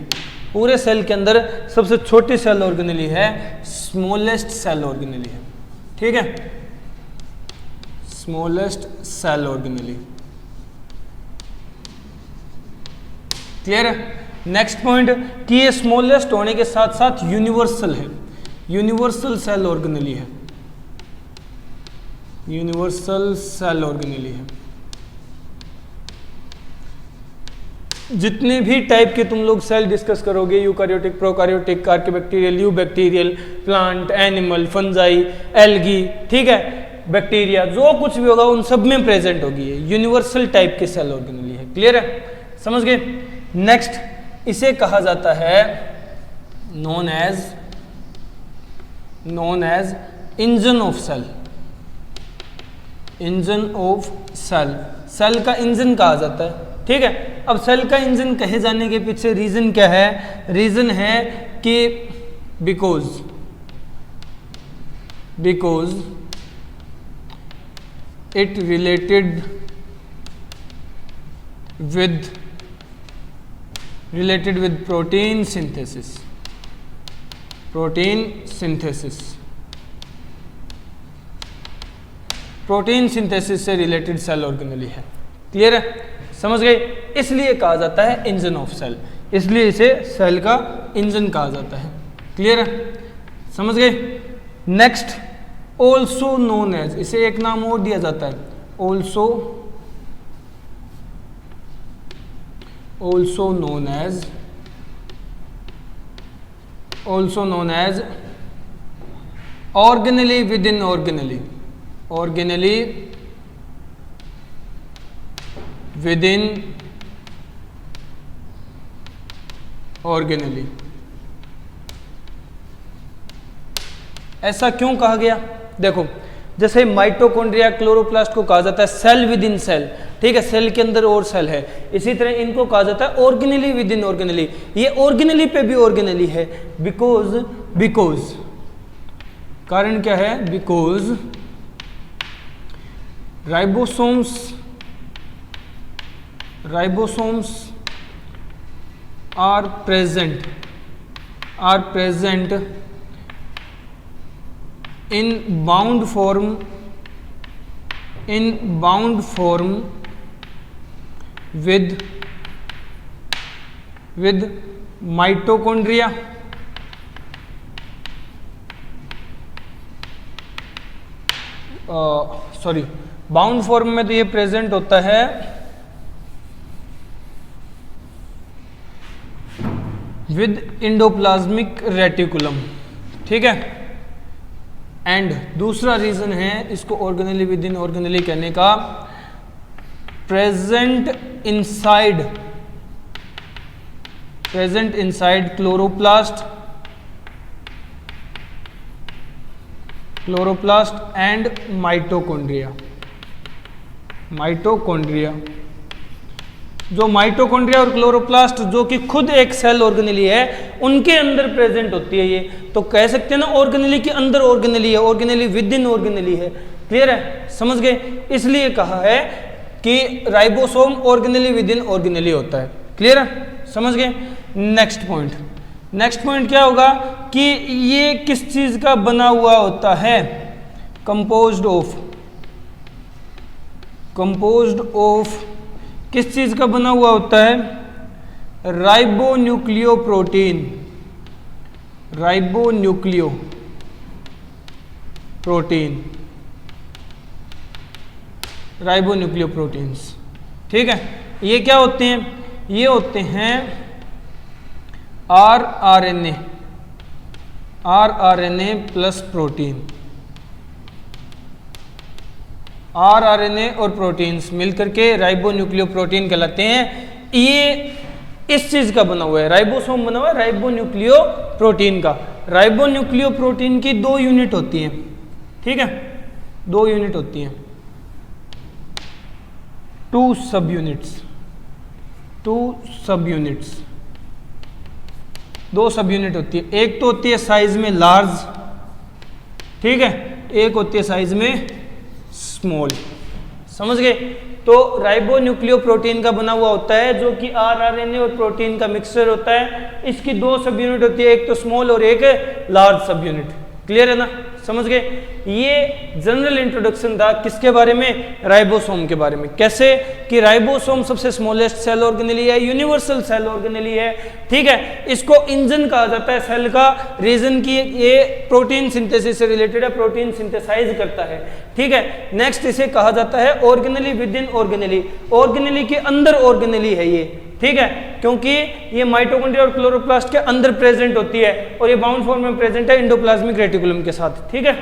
पूरे सेल के अंदर सबसे छोटी सेल ऑर्गेनेली है, स्मॉलेस्ट सेल ऑर्गेनेली है, ठीक है, स्मॉलेस्ट सेल ऑर्गेनेली, क्लियर है? नेक्स्ट पॉइंट कि ये स्मॉलेस्ट होने के साथ साथ यूनिवर्सल है, यूनिवर्सल सेल ऑर्गेनेली है, यूनिवर्सल सेल ऑर्गेनेली है। जितने भी टाइप के तुम लोग सेल डिस्कस करोगे, eukaryotic, प्रोकारियोटिक, आर्किबैक्टीरियल, यूबैक्टीरियल, plant, animal, fungi, algae, ठीक है, बैक्टीरिया, जो कुछ भी होगा उन सब में प्रेजेंट होगी। यूनिवर्सल टाइप के सेल ऑर्गेनेली है, क्लियर है? समझ गए? नेक्स्ट, इसे कहा जाता है known as engine of cell, engine of cell, cell का इंजन कहा जाता है, ठीक है। अब सेल का इंजन कहे जाने के पीछे रीजन क्या है? रीजन है कि because it related with protein synthesis, protein synthesis से रिलेटेड सेल ऑर्गेनेली है, क्लियर है? समझ गए? इसलिए कहा जाता है इंजन ऑफ सेल, इसलिए इसे सेल का इंजन कहा जाता है, क्लियर है? समझ गए? नेक्स्ट, ऑल्सो नोन एज, इसे एक नाम और दिया जाता है, also known as organelle within organelle, organelle within organelle. ऐसा क्यों कहा गया? देखो, जैसे माइटोकॉन्ड्रिया, क्लोरोप्लास्ट को कहा जाता है सेल विद इन सेल, ठीक है, सेल के अंदर और सेल है, इसी तरह इनको कहा जाता है ऑर्गेनेली विद इन ऑर्गेनेली। ये ऑर्गेनेली पे भी ऑर्गेनेली है, बिकॉज कारण क्या है? Because ribosomes are present in bound form with mitochondria bound form में तो ये प्रेजेंट होता है विद इंडोप्लाज्मिक रेटिकुलम, ठीक है। एंड दूसरा रीजन है इसको ऑर्गेनली विद इन ऑर्गेनली कहने का, present inside chloroplast and mitochondria. जो माइटोकॉन्ड्रिया और क्लोरोप्लास्ट जो कि खुद एक सेल ऑर्गेनली है, उनके अंदर प्रेजेंट होती है ये, तो कह सकते हैं ना ऑर्गेनली के अंदर ऑर्गेनली है, ऑर्गेनली विद इन ऑर्गेनली है। क्लियर है, समझ गए? इसलिए कहा है कि ribosome organelle with in organelle होता है। क्लियर है, समझ गए? नेक्स्ट पॉइंट क्या होगा कि ये किस चीज का बना हुआ होता है? कंपोज्ड ऑफ किस चीज का बना हुआ होता है? राइबोन्यूक्लियोप्रोटीन, राइबोन्यूक्लियोप्रोटीन्स, ठीक है। ये क्या होते हैं? ये होते हैं आरआरएनए प्लस प्रोटीन। आरआरएनए और प्रोटीन्स मिलकर के राइबोन्यूक्लियोप्रोटीन कहलाते हैं। ये इस चीज का बना हुआ है, राइबोसोम बना हुआ है राइबोन्यूक्लियोप्रोटीन का। राइबोन्यूक्लियोप्रोटीन की 2 यूनिट होती हैं, ठीक है, 2 यूनिट होती हैं, 2 सब यूनिट्स, 2 सब यूनिट होती है। एक तो होती है साइज में लार्ज, ठीक है, एक होती है साइज में स्मॉल। समझ गए? तो राइबोन्यूक्लियोप्रोटीन का बना हुआ होता है जो कि आरआरएनए और प्रोटीन का मिक्सचर होता है। इसकी 2 सब यूनिट होती है, एक तो स्मॉल और एक लार्ज सब यूनिट। क्लियर है ना, समझ गए? ये जनरल इंट्रोडक्शन था किसके बारे में? राइबोसोम के बारे में। कैसे कि राइबोसोम सबसे स्मॉलेस्ट सेल ऑर्गेनली है, यूनिवर्सल सेल ऑर्गेनली है, ठीक है। इसको इंजन कहा जाता है सेल का, रीजन की ये प्रोटीन सिंथेसिस से रिलेटेड है, प्रोटीन सिंथेसाइज करता है, ठीक है। नेक्स्ट इसे कहा जाता है organelle with in organelle, organelle के अंदर ऑर्गेनली है ये, ठीक है, क्योंकि ये माइटोकॉन्ड्रिया और क्लोरोप्लास्ट के अंदर प्रेजेंट होती है और ये बाउंड फॉर्म में प्रेजेंट है इंडोप्लाज्मिक रेटिकुलम के साथ, ठीक है।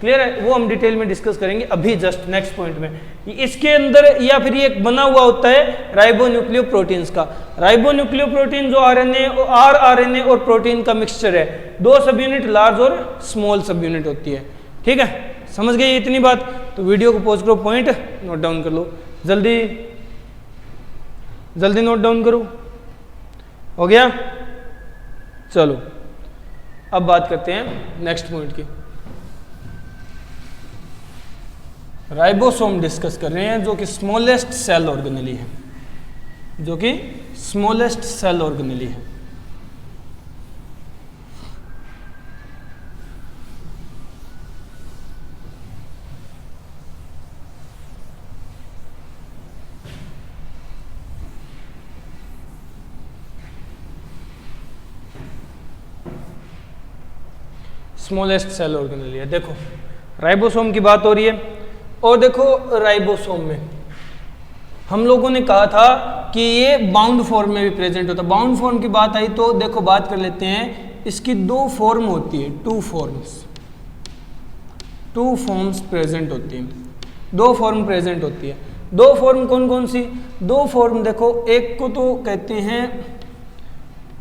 क्लियर है? वो हम डिटेल में डिस्कस करेंगे अभी जस्ट नेक्स्ट पॉइंट में। इसके अंदर या फिर ये बना हुआ होता है राइबोन्यूक्लियोप्रोटीन्स का। राइबोन्यूक्लियोप्रोटीन जो आरआरएनए और प्रोटीन का मिक्सचर है, 2 सब यूनिट लार्ज और स्मॉल सब यूनिट होती है, ठीक है। समझ गए इतनी बात? तो वीडियो को पॉज करो, पॉइंट नोट डाउन कर लो, जल्दी नोट डाउन करो। हो गया? चलो अब बात करते हैं नेक्स्ट पॉइंट की। राइबोसोम डिस्कस कर रहे हैं जो कि स्मॉलेस्ट सेल ऑर्गेनली है, स्मॉलेस्ट सेल ऑर्गेनली है। देखो राइबोसोम की बात हो रही है, और देखो राइबोसोम में हम लोगों ने कहा था कि ये बाउंड फॉर्म में भी प्रेजेंट होता है। बाउंड फॉर्म की बात आई तो देखो बात कर लेते हैं, इसकी 2 फॉर्म होती है, 2 फॉर्म्स प्रेजेंट होती हैं, 2 फॉर्म प्रेजेंट होती है। 2 फॉर्म कौन कौन सी? 2 फॉर्म देखो, एक को तो कहते हैं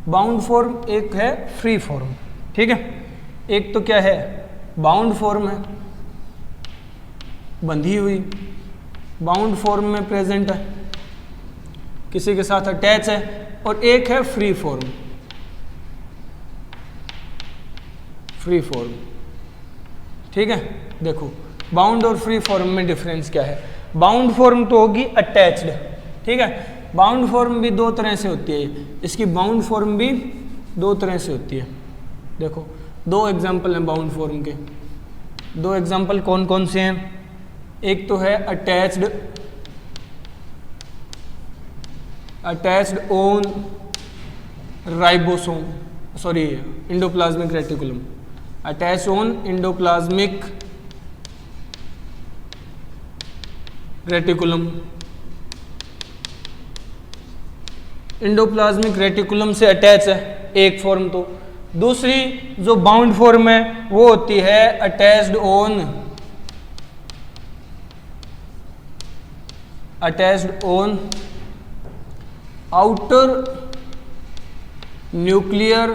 बाउंड फॉर्म, एक है फ्री फॉर्म, ठीक है। एक तो क्या है? बाउंड फॉर्म है, बंधी हुई, बाउंड फॉर्म में प्रेजेंट है, किसी के साथ अटैच है, और एक है फ्री फॉर्म, ठीक है। देखो बाउंड और फ्री फॉर्म में डिफरेंस क्या है? बाउंड फॉर्म तो होगी अटैच्ड, ठीक है, बाउंड फॉर्म भी दो तरह से होती है, इसकी बाउंड फॉर्म भी दो तरह से होती है। देखो दो एग्जाम्पल हैं बाउंड फॉर्म के, दो एग्जाम्पल कौन कौन से हैं? एक तो है attached on ribosome, sorry endoplasmic reticulum, attach on endoplasmic reticulum, endoplasmic reticulum से अटैच है एक फॉर्म। तो दूसरी जो बाउंड फॉर्म है वो होती है attached on outer nuclear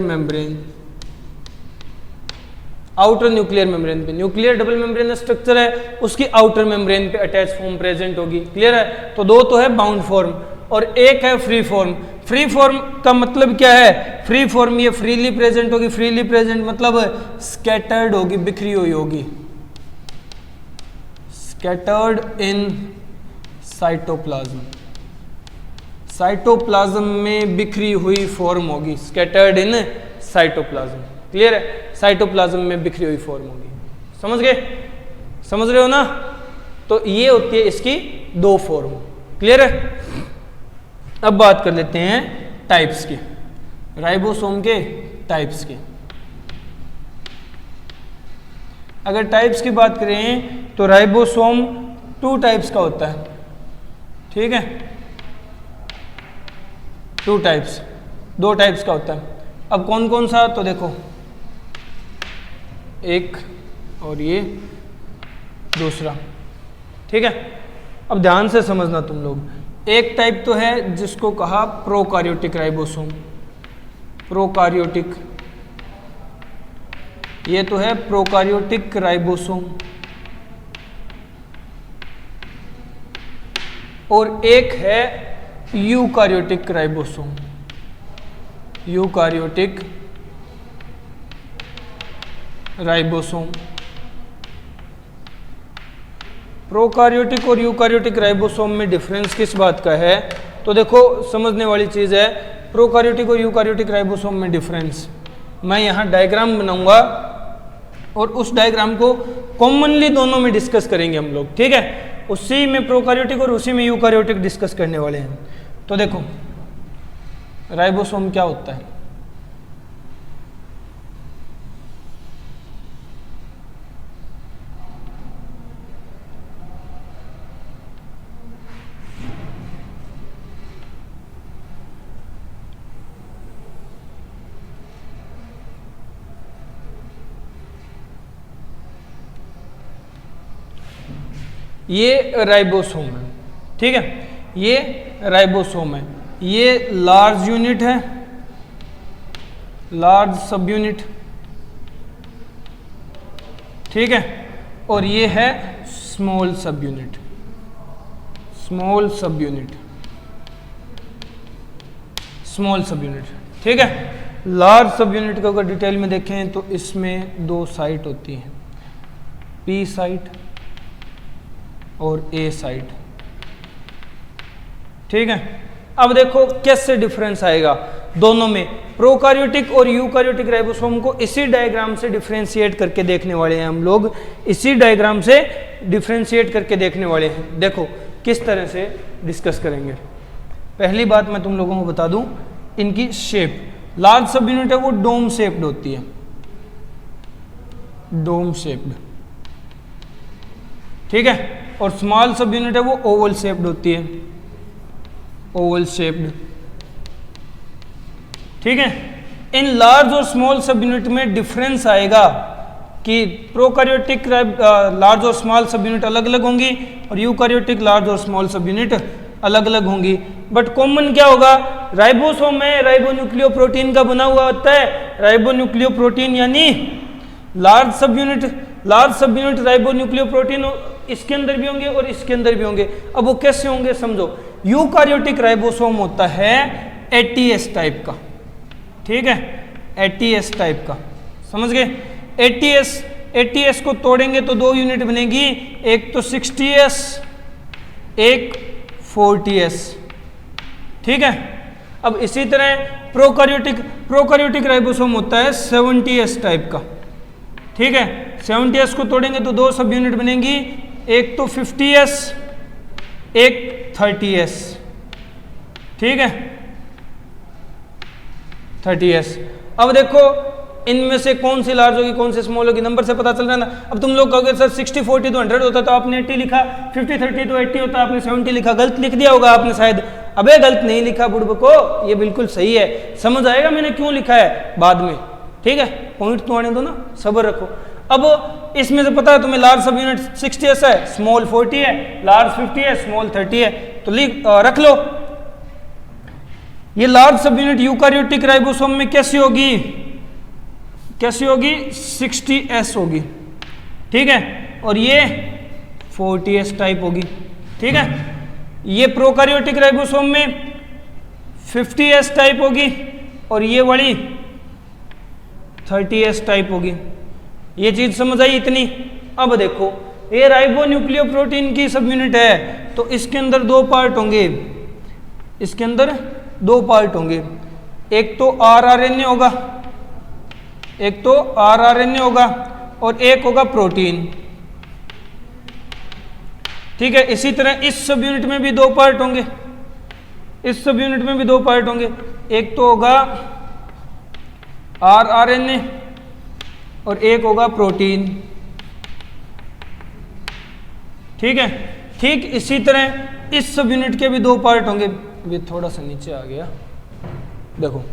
membrane, outer nuclear membrane पे, न्यूक्लियर डबल मेम्ब्रेन स्ट्रक्चर है उसकी आउटर मेम्ब्रेन पे अटैच फॉर्म प्रेजेंट होगी। क्लियर है? तो दो तो है बाउंड फॉर्म और एक है फ्री फॉर्म। फ्री फॉर्म का मतलब क्या है? फ्री फॉर्म ये फ्रीली प्रेजेंट होगी, फ्रीली प्रेजेंट मतलब स्कैटर्ड होगी, बिखरी हुई होगी, स्कैटर्ड इन साइटोप्लाज्म, साइटोप्लाज्म में बिखरी हुई फॉर्म होगी, स्कैटर्ड इन साइटोप्लाज्म। क्लियर है? साइटोप्लाज्म में बिखरी हुई फॉर्म होगी। समझ गए? समझ रहे हो ना? तो ये होती है इसकी दो फॉर्म। क्लियर है? अब बात कर लेते हैं टाइप्स की, राइबोसोम के टाइप्स की। अगर टाइप्स की बात करें तो राइबोसोम 2 टाइप्स का होता है। ठीक है? 2 टाइप्स, 2 टाइप्स का होता है। अब कौन कौन सा? तो देखो एक और ये दूसरा। ठीक है? अब ध्यान से समझना तुम लोग। एक टाइप तो है जिसको कहा प्रोकार्योटिक राइबोसोम, प्रोकार्योटिक, ये तो है प्रोकार्योटिक राइबोसोम। और एक है eukaryotic ribosome, eukaryotic ribosome. Prokaryotic और यूकार्योटिक राइबोसोम में डिफरेंस किस बात का है? तो देखो समझने वाली चीज़ है, प्रोकार्योटिक और यूकार्योटिक राइबोसोम में डिफरेंस मैं यहाँ डायग्राम बनाऊंगा और उस डायग्राम को कॉमनली दोनों में डिस्कस करेंगे हम लोग। ठीक है? उसी में प्रोकार्योटिक और उसी में यूकार्योटिक डिस्कस करने वाले हैं। तो देखो राइबोसोम क्या होता है? ये राइबोसोम है। ठीक है? ये राइबोसोम है, ये लार्ज यूनिट है, लार्ज सब यूनिट। ठीक है? और ये है स्मॉल सब यूनिट, स्मॉल सब यूनिट, स्मॉल सब यूनिट। ठीक है? लार्ज सब यूनिट को अगर डिटेल में देखें तो इसमें 2 साइट होती हैं, पी साइट और ए साइट। ठीक है? अब देखो कैसे डिफरेंस आएगा दोनों में। प्रोकार्योटिक और यूकार्योटिक राइबोसोम को इसी डायग्राम से डिफरेंशिएट करके देखने वाले हैं हम लोग, इसी डायग्राम से डिफरेंशिएट करके देखने वाले हैं। देखो किस तरह से डिस्कस करेंगे। पहली बात मैं तुम लोगों को बता दूं, इनकी शेप, लार्ज सब यूनिट है वो डोम शेप्ड होती है, डोम शेप्ड। ठीक है? और स्मॉल सब यूनिट है वो ओवल शेप्ड होती है, ओवल शेप्ड। ठीक है? इन लार्ज और स्मॉल सब यूनिट में डिफरेंस आएगा कि प्रोकार्योटिक लार्ज और स्मॉल सब यूनिट अलग अलग होंगी और यूकार्योटिक लार्ज और स्मॉल सब यूनिट अलग अलग होंगी। बट कॉमन क्या होगा? राइबोसोम में राइबोन्यूक्लियोप्रोटीन का बना हुआ होता है। राइबोन्यूक्लियोप्रोटीन यानी लार्ज सब यूनिट, लार्ज सब यूनिट राइबोन्यूक्लियोप्रोटीन इसके अंदर भी होंगे और इसके अंदर भी होंगे। अब वो कैसे होंगे समझो। यूकार्योटिक राइबोसोम होता है एटीएस टाइप का। ठीक है? एटीएस टाइप का, समझ गए? एटीएस को तोड़ेंगे तो 2 यूनिट बनेगी, एक तो 60s, एक 40s, ठीक है। अब इसी तरह प्रोकैरियोटिक राइबोसोम होता है 70s टाइप का, ठीक है। 70s को तोड़ेंगे तो दो सब यूनिट बनेंगी, एक तो 50s, एक 30s, ठीक है, 30s। अब देखो इनमें से कौन सी लार्ज होगी कौन सी स्मॉल होगी, नंबर से पता चल रहा है ना। अब तुम लोग कहोगे सर 60-40 तो 100 होता, तो आपने 80 लिखा, 50-30 तो 80 होता, आपने 70 लिखा, गलत लिख दिया होगा आपने शायद। अबे गलत नहीं लिखा बुढ़बो को, ये बिल्कुल सही है। समझ आएगा मैंने क्यों लिखा है बाद में, ठीक है। पॉइंट तो आने दो ना, सब्र रखो। अब इसमें से पता है तुम्हें लार्ज सब यूनिट 60s है, स्मॉल 40 है, लार्ज 50 है, स्मॉल 30 है, तो रख लो। ये लार्ज सब यूनिट यूकारियोटिक राइबोसोम में कैसी होगी 60s होगी, ठीक है, और ये 40s टाइप होगी, ठीक है। ये प्रोकैरियोटिक राइबोसोम में 50s टाइप होगी और ये वाली 30s टाइप होगी। ये चीज समझ आई इतनी। अब देखो ये राइबोन्यूक्लियोप्रोटीन की सब यूनिट है, तो इसके अंदर दो पार्ट होंगे, इसके अंदर दो पार्ट होंगे, एक तो rRNA होगा, एक तो rRNA होगा और एक होगा प्रोटीन, ठीक है। इसी तरह इस सब यूनिट में भी दो पार्ट होंगे, इस सब यूनिट में भी दो पार्ट होंगे, एक तो होगा rRNA और एक होगा प्रोटीन, ठीक है। ठीक इसी तरह इस सब यूनिट के भी दो पार्ट होंगे, ये थोड़ा सा नीचे आ गया, देखो।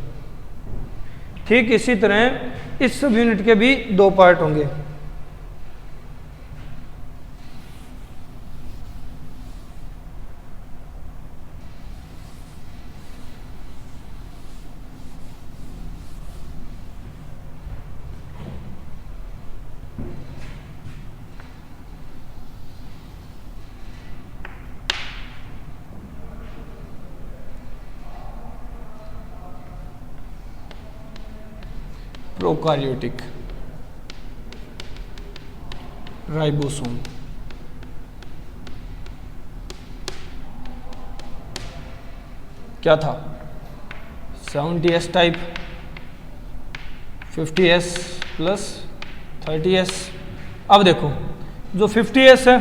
ठीक इसी तरह इस सब यूनिट के भी दो पार्ट होंगे, प्रोकैरियोटिक राइबोसोम। क्या था 70s type, 50s plus 30s। अब देखो जो 50s है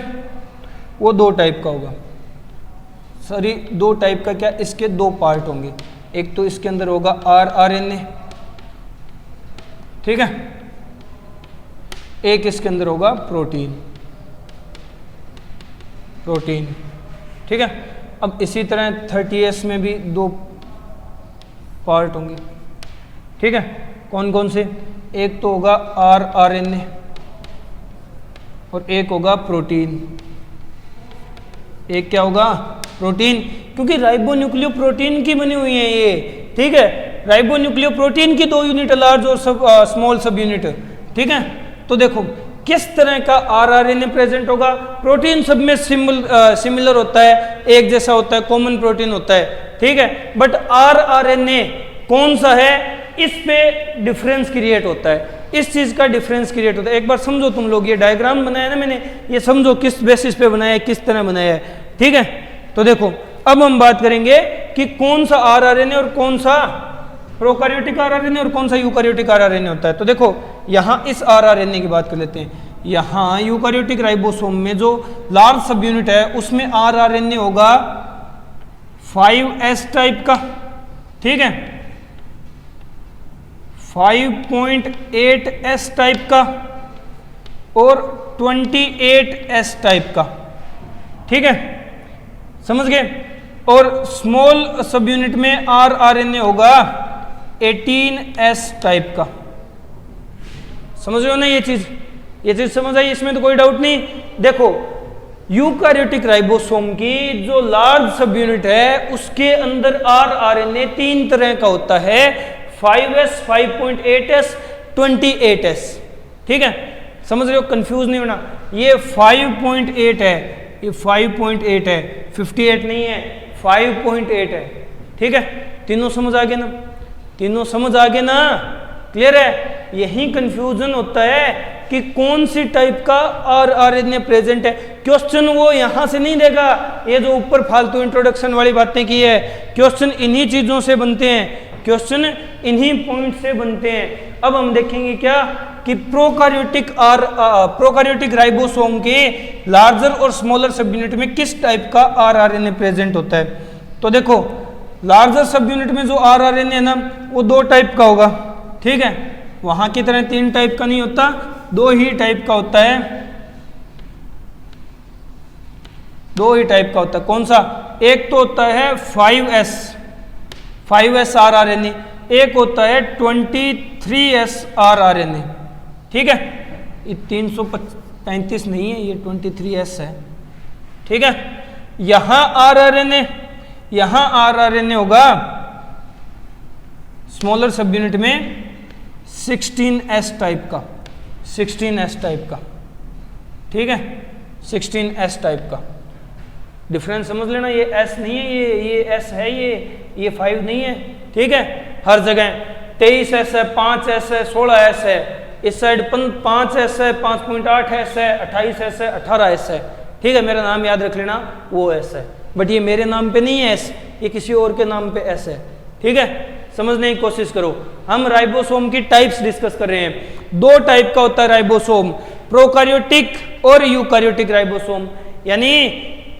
वो दो टाइप का होगा, सॉरी दो टाइप का क्या, इसके दो पार्ट होंगे, एक तो इसके अंदर होगा rRNA, ठीक है, एक इसके अंदर होगा प्रोटीन, ठीक है। अब इसी तरह 30s में भी दो पार्ट होंगे, ठीक है। कौन कौन से, एक तो होगा rRNA और एक होगा प्रोटीन, एक क्या होगा प्रोटीन, क्योंकि राइबोन्यूक्लियोप्रोटीन की बनी हुई है ये, ठीक है। राइबोन्यूक्लियोप्रोटीन की दो यूनिट लार्ज और स्मॉल सब यूनिट, ठीक है। तो देखो किस तरह का rRNA प्रेजेंट होगा, प्रोटीन सब में सिमिलर होता है, एक जैसा होता है, कॉमन प्रोटीन होता है, ठीक है। बट rRNA कौन सा है, इस पे डिफरेंस क्रिएट होता है, इस चीज का डिफरेंस क्रिएट होता है। एक बार समझो तुम लोग, ये डायग्राम बनाया ना मैंने, ये समझो किस बेसिस पे बनाया है, किस तरह बनाया है, ठीक है। तो देखो अब हम बात करेंगे कि कौन सा rRNA और कौन सा प्रोकैरियोटिक rRNA और कौन सा यूकैरियोटिक rRNA होता है। तो देखो यहाँ इस rRNA की बात कर लेते हैं। यहाँ यूकैरियोटिक राइबोसोम में जो लार्ज सब यूनिट है उसमें rRNA होगा 5s टाइप का, ठीक है, 5.8s टाइप का और 28s टाइप का, ठीक है, समझ गए। और स्मॉल सब यूनिट में rRNA होगा 18s टाइप का, समझ रहे हो ना, ये चीज समझ आई, इसमें तो कोई डाउट नहीं। देखो यूकैरियोटिक राइबोसोम की जो लार्ज सब यूनिट है उसके अंदर rRNA तीन तरह का होता है, 5s, 5.8s, 28s, ठीक है, समझ रहे हो, कंफ्यूज नहीं होना। ये 5.8 है, ये 5.8 है, 58 नहीं है, 5.8 है, ठीक है। तीनों समझ आ गए ना, तीनों समझ आ गए ना, क्लियर है। यही कंफ्यूजन होता है कि कौन सी टाइप का rRNA प्रेजेंट है। क्वेश्चन वो यहां से नहीं देगा, ये जो ऊपर फालतू इंट्रोडक्शन वाली बातें की है, क्वेश्चन इन्हीं चीजों से बनते हैं, क्वेश्चन इन्हीं पॉइंट से बनते हैं। अब हम देखेंगे क्या कि प्रोकार्योटिक राइबोसोम के लार्जर और स्मॉलर सब यूनिट में किस टाइप का आरआरएनए प्रेजेंट होता है। तो देखो लार्जर सब यूनिट में जो आरआरएनए है ना वो 2 टाइप का होगा, ठीक है, वहां की तरह 3 टाइप का नहीं होता, 2 ही टाइप का होता है, 2 ही टाइप का होता है। कौन सा? एक तो होता है 5S आरआरएनए, एक होता है 23S आरआरएनए, ठीक है, ये 335 नहीं है, ये 23S है, ठीक है। यहां आरआरएनए होगा स्मॉलर सब यूनिट में 16S टाइप का, 16S टाइप का, ठीक है, 16S टाइप का। डिफरेंस समझ लेना, ये S नहीं है, ये S है, ये 5 नहीं है, ठीक है। हर जगह 23S है, 5S है, 16S है, इस साइड 5S है, 5.8S है, 28S है, 18S है, ठीक है। मेरा नाम याद रख लेना, वो S है, बट ये मेरे नाम पे नहीं है S, ये किसी और के नाम पे S है, ठीक है। समझने की कोशिश करो, हम राइबोसोम की टाइप्स डिस्कस कर रहे हैं। 2 टाइप का होता है राइबोसोम, प्रोकार्योटिक और यूकार्योटिक राइबोसोम, यानी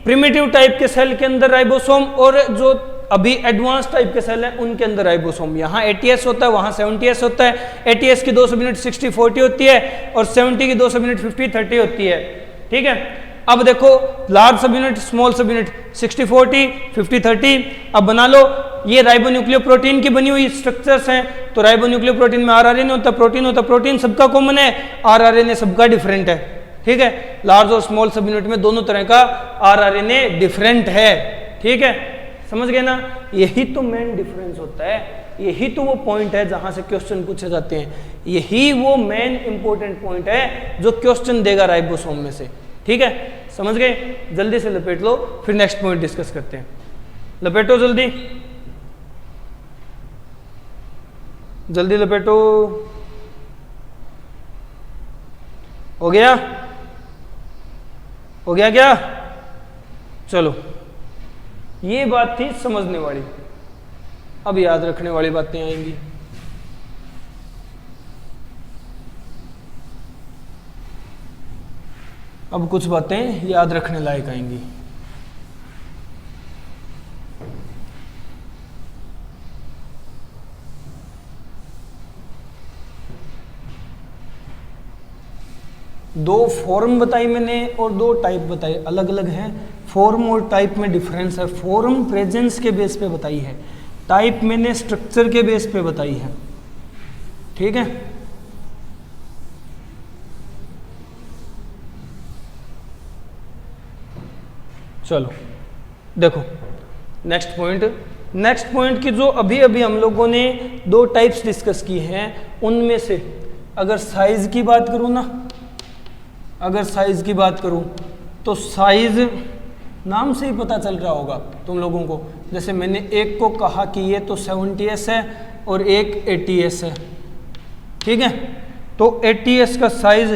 प्रिमिटिव टाइप के सेल के अंदर राइबोसोम और जो अभी एडवांस टाइप के सेल हैं उनके अंदर राइबोसोम। यहाँ 80S होता है, वहाँ 70S होता है। 80S की 2 सब यूनिट 60-40 होती है और 70 की 2 सब यूनिट 50-30 होती है, ठीक है। अब देखो लार्ज सब यूनिट, स्मॉल सब यूनिट 60-40, 50-30। अब बना लो, ये राइबोन्यूक्लियोप्रोटीन की बनी हुई स्ट्रक्चर्स हैं, तो राइबोन्यूक्लियोप्रोटीन में आरआरएनए होता है, प्रोटीन होता है, प्रोटीन सबका कॉमन है, आरआरएनए सबका डिफरेंट है, ठीक है। लार्ज और स्मॉल सब यूनिट में दोनों तरह का आरआरएनए डिफरेंट है, ठीक है। समझ गए ना, यही तो मेन डिफरेंस होता है, यही तो वो पॉइंट है जहां से क्वेश्चन पूछे जाते हैं, यही वो मेन इंपॉर्टेंट पॉइंट है जो क्वेश्चन देगा राइबोसोम में से, ठीक है। समझ गए, जल्दी से लपेट लो, फिर नेक्स्ट पॉइंट डिस्कस करते हैं। लपेटो जल्दी, जल्दी लपेटो। हो गया, हो गया क्या? चलो, ये बात थी समझने वाली, अब याद रखने वाली बातें आएंगी। अब कुछ बातें याद रखने लायक आएंगी। दो फॉर्म बताई मैंने और 2 टाइप बताई, अलग अलग हैं। फॉर्म और टाइप में डिफरेंस है। फॉर्म प्रेजेंस के बेस पे बताई है, टाइप मैंने स्ट्रक्चर के बेस पे बताई है, ठीक है। चलो देखो नेक्स्ट पॉइंट की जो अभी अभी हम लोगों ने 2 टाइप्स डिस्कस की हैं, उनमें से अगर साइज की बात करूं ना, अगर साइज की बात करूं तो साइज नाम से ही पता चल रहा होगा तुम लोगों को। जैसे मैंने एक को कहा कि ये तो 70S है और एक 80S है, ठीक है। तो 80S का साइज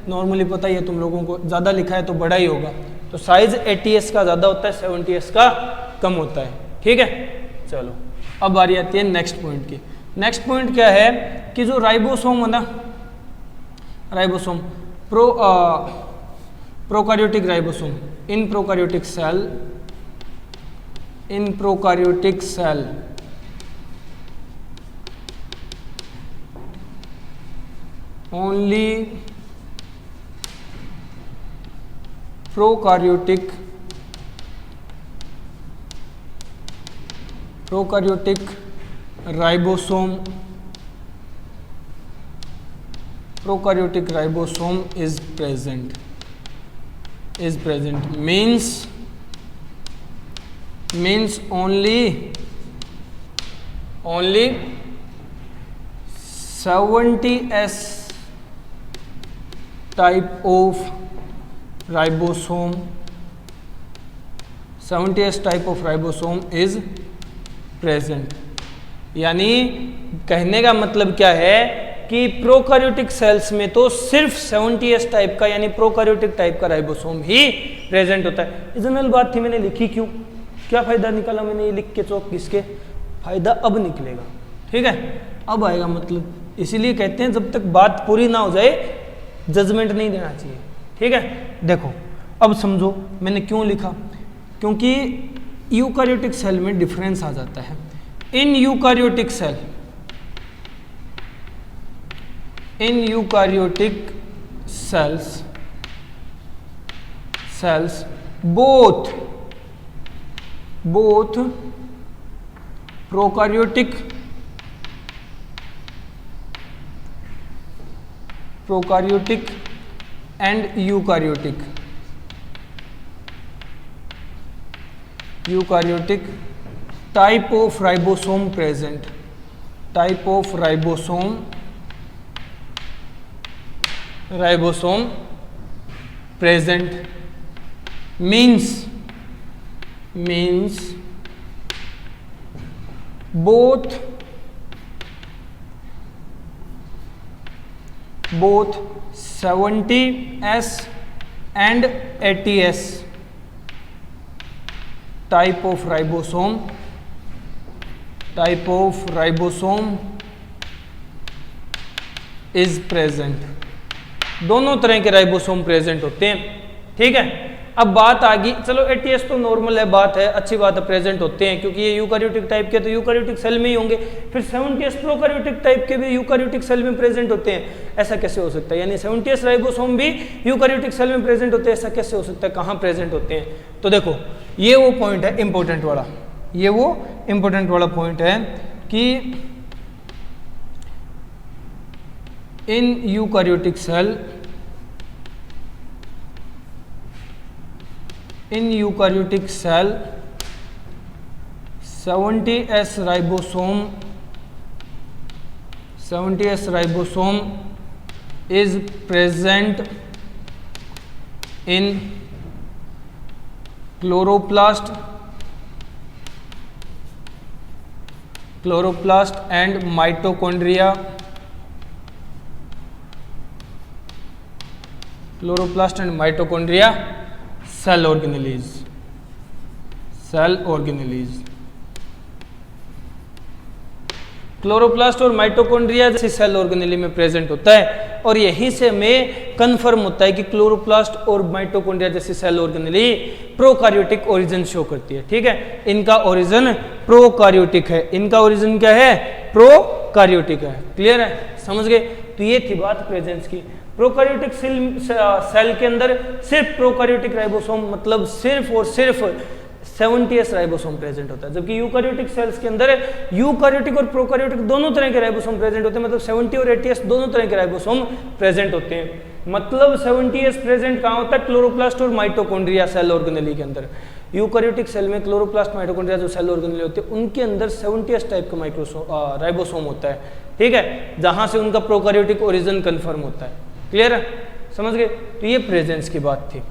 नॉर्मली पता ही है तुम लोगों को, ज़्यादा लिखा है तो बड़ा ही होगा, तो साइज 80S का ज़्यादा होता है, 70S का कम होता है, ठीक है। चलो अब बारी आती है नेक्स्ट पॉइंट की। नेक्स्ट पॉइंट क्या है कि जो राइबोसोम है ना, ribosome prokaryotic ribosome, in prokaryotic cell only prokaryotic ribosome is present means only 70S type of ribosome, 70S type of ribosome is present। यानी कहने का मतलब क्या है कि प्रोकैरियोटिक सेल्स में तो सिर्फ 70s टाइप का यानी प्रोकैरियोटिक टाइप का राइबोसोम ही प्रेजेंट होता है। जनरल बात थी, मैंने लिखी क्यों, क्या फायदा निकाला मैंने ये लिख के चौक किसके, फायदा अब निकलेगा, ठीक है, अब आएगा मतलब। इसीलिए कहते हैं जब तक बात पूरी ना हो जाए जजमेंट नहीं देना चाहिए, ठीक है। देखो अब समझो मैंने क्यों लिखा, क्योंकि यूकैरियोटिक सेल में डिफरेंस आ जाता है। In eukaryotic cells both prokaryotic and eukaryotic type of ribosome present, means both 70s and 80s type of ribosome is present। दोनों तरह के राइबोसोम प्रेजेंट होते हैं, ठीक है। अब बात आ गई, चलो 80s तो नॉर्मल है, बात है, अच्छी बात है, प्रेजेंट होते हैं क्योंकि ये यूकैरियोटिक टाइप के तो यूकैरियोटिक सेल में ही होंगे। फिर 70s प्रोकैरियोटिक टाइप के भी यूकैरियोटिक सेल में प्रेजेंट होते हैं, ऐसा कैसे हो सकता है? यानी 70s राइबोसोम भी यूकैरियोटिक सेल में प्रेजेंट होते हैं, ऐसा कैसे हो सकता है, कहाँ प्रेजेंट होते हैं? तो देखो ये वो पॉइंट है इंपॉर्टेंट वाला, ये वो इंपॉर्टेंट वाला पॉइंट है कि in eukaryotic cell 70s ribosome is present in chloroplast and mitochondria, cell organelles। Chloroplast और माइटोकॉन्ड्रिया जैसी सेल ऑर्गेनेली में प्रेजेंट होता है, और यहीं से हमें कंफर्म होता है कि क्लोरोप्लास्ट और माइटोकॉन्ड्रिया जैसी cell organelle prokaryotic origin show करती है, ठीक है। इनका ओरिजिन प्रोकैरियोटिक है, इनका ओरिजिन क्या है? प्रोकैरियोटिक है। क्लियर है, समझ गए? तो ये थी बात प्रेजेंस की। प्रोकैरियोटिक सेल के अंदर सिर्फ प्रोकैरियोटिक राइबोसोम मतलब सिर्फ और सिर्फ 70s राइबोसोम प्रेजेंट होता है, जबकि यूकैरियोटिक सेल्स के अंदर यूकैरियोटिक और प्रोकैरियोटिक दोनों तरह के राइबोसोम प्रेजेंट होते हैं, मतलब 70 और 80s दोनों तरह के राइबोसोम प्रेजेंट होते हैं। मतलब 70s प्रेजेंट कहाँ होता है? क्लोरोप्लास्ट और माइटोकॉन्ड्रिया सेल ऑर्गेनेली के अंदर। यूकैरियोटिक सेल में क्लोरोप्लास्ट माइटोकॉन्ड्रिया जो सेल ऑर्गेनेली होते हैं उनके अंदर 70s टाइप का राइबोसोम होता है, ठीक है, जहां से उनका प्रोकैरियोटिक ओरिजिन कंफर्म होता है। क्लियर है, समझ गए? तो ये प्रेजेंस की बात थी,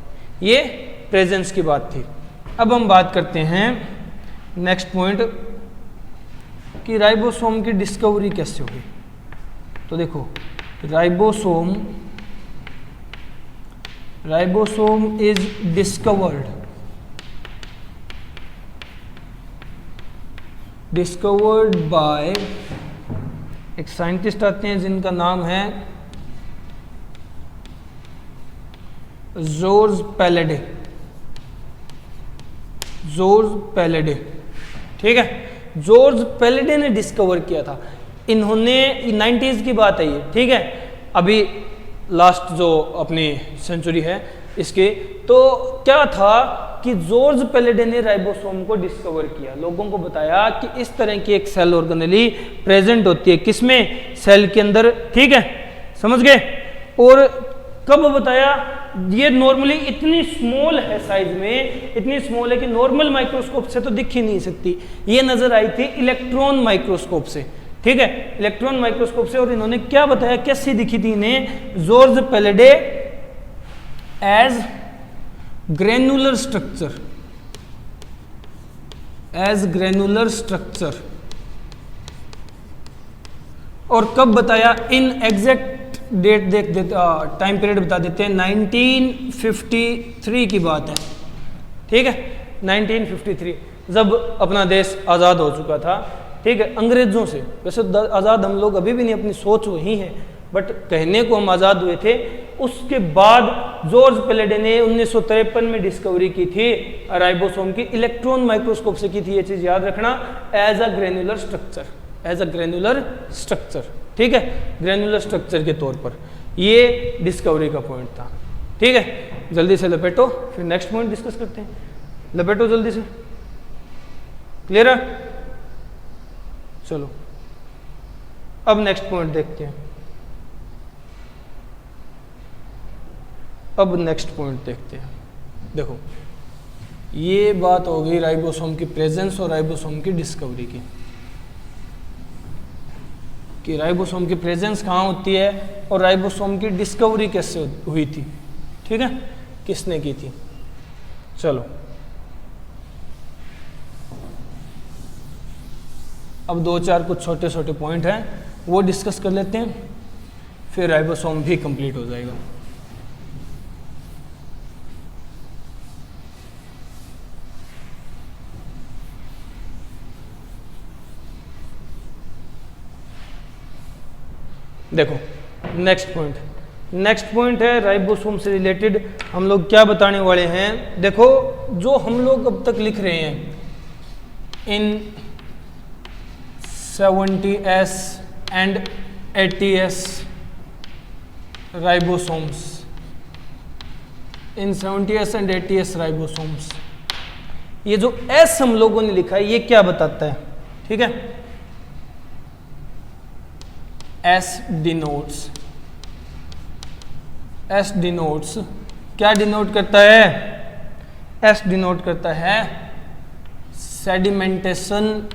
ये प्रेजेंस की बात थी। अब हम बात करते हैं नेक्स्ट पॉइंट कि राइबोसोम की डिस्कवरी कैसे हुई। तो देखो राइबोसोम इज डिस्कवर्ड बाय एक साइंटिस्ट आते हैं जिनका नाम है जॉर्ज पैलेडे, ठीक है। जॉर्ज पैलेडे ने डिस्कवर किया था, इन्होंने 90s की बात है ये, ठीक है, अभी लास्ट जो अपनी सेंचुरी है इसके। तो क्या था कि जॉर्ज पैलेडे ने राइबोसोम को डिस्कवर किया, लोगों को बताया कि इस तरह की एक सेल ऑर्गेनेली प्रेजेंट होती है, किसमें? सेल के अंदर, ठीक है, समझ गए? और कब बताया? ये नॉर्मली इतनी स्मॉल है, साइज में इतनी स्मॉल है कि नॉर्मल माइक्रोस्कोप से तो दिख ही नहीं सकती। ये नजर आई थी इलेक्ट्रॉन माइक्रोस्कोप से, ठीक है, इलेक्ट्रॉन माइक्रोस्कोप से। और इन्होंने क्या बताया, कैसी दिखी थी इन्हें? जॉर्ज पैलेडे एज ग्रेनुलर स्ट्रक्चर और कब बताया, इन एग्जैक्ट डेट देख देते, टाइम पीरियड बता देते हैं, 1953 की बात है, ठीक है, 1953 जब अपना देश आज़ाद हो चुका था, ठीक है, अंग्रेज़ों से। वैसे आज़ाद हम लोग अभी भी नहीं, अपनी सोच वही है, बट कहने को हम आज़ाद हुए थे। उसके बाद जॉर्ज पेलेडे ने 1953 में डिस्कवरी की थी राइबोसोम की, इलेक्ट्रॉन माइक्रोस्कोप से की थी, ये चीज़ याद रखना, as a granular structure, as a granular structure, ठीक है, ग्रेनुलर स्ट्रक्चर के तौर पर ये डिस्कवरी का पॉइंट था, ठीक है। जल्दी से लपेटो, फिर नेक्स्ट पॉइंट डिस्कस करते हैं, लपेटो जल्दी से, क्लियर है? चलो अब नेक्स्ट पॉइंट देखते हैं, अब नेक्स्ट पॉइंट देखते हैं। देखो ये बात हो गई राइबोसोम की प्रेजेंस और राइबोसोम की डिस्कवरी की, कि राइबोसोम की प्रेजेंस कहाँ होती है और राइबोसोम की डिस्कवरी कैसे हुई थी, ठीक है, किसने की थी। चलो अब दो चार कुछ छोटे छोटे पॉइंट हैं वो डिस्कस कर लेते हैं, फिर राइबोसोम भी कंप्लीट हो जाएगा। देखो नेक्स्ट पॉइंट है राइबोसोम से रिलेटेड हम लोग क्या बताने वाले हैं। देखो जो हम लोग अब तक लिख रहे हैं इन 70s and 80s ribosomes, in 70s and 80s ribosomes, ये जो एस हम लोगों ने लिखा है ये क्या बताता है, ठीक है। एस डिनोट्स क्या डिनोट करता है, एस डिनोट करता है सेडिमेंटेशन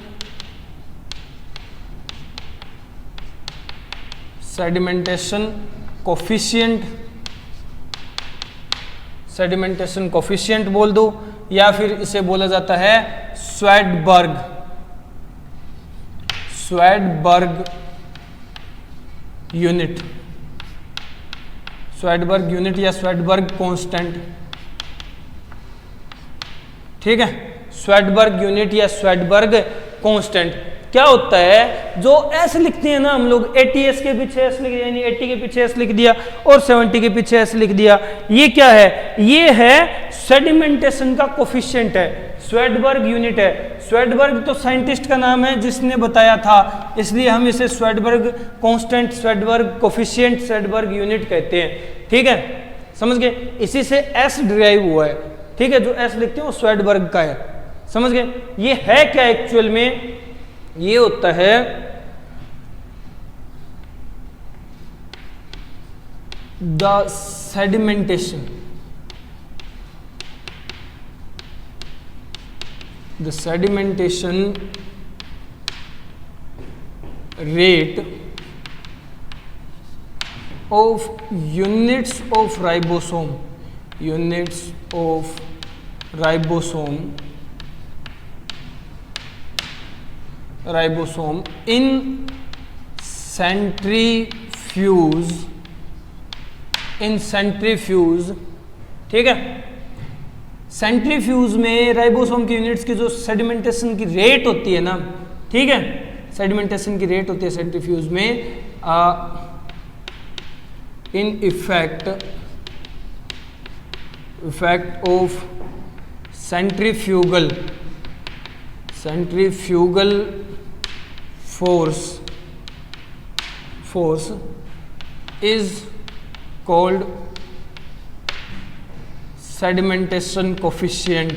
कोफिशिएंट बोल दो, या फिर इसे बोला जाता है स्वैडबर्ग यूनिट, स्वैडबर्ग यूनिट या स्वैडबर्ग कांस्टेंट, ठीक है, स्वैडबर्ग यूनिट या स्वैडबर्ग कांस्टेंट। क्या होता है जो एस लिखते हैं ना हम लोग, 80s के पीछे एस लिख दिया, यानी 80 के पीछे एस लिख दिया और 70 के पीछे एस लिख दिया, ये क्या है, ये है सेडिमेंटेशन का कोफिशिएंट है, स्वैडबर्ग यूनिट है। स्वैडबर्ग तो साइंटिस्ट का नाम है जिसने बताया था, इसलिए हम इसे स्वैडबर्ग कांस्टेंट, स्वैडबर्ग कोफिशिएंट, स्वैडबर्ग यूनिट कहते हैं, ठीक है, समझ गए। इसी से एस डिराइव हुआ है, ठीक है, जो एस लिखते हैं वो स्वैडबर्ग का है, समझ गए। ये है क्या एक्चुअल में, ये होता है the sedimentation rate of units of ribosome in centrifuge, ठीक है। सेंट्रीफ्यूज में राइबोसोम की यूनिट्स की जो सेडिमेंटेशन की रेट होती है ना, ठीक है, सेडिमेंटेशन की रेट होती है सेंट्रीफ्यूज में, in effect of centrifugal force is called sedimentation coefficient,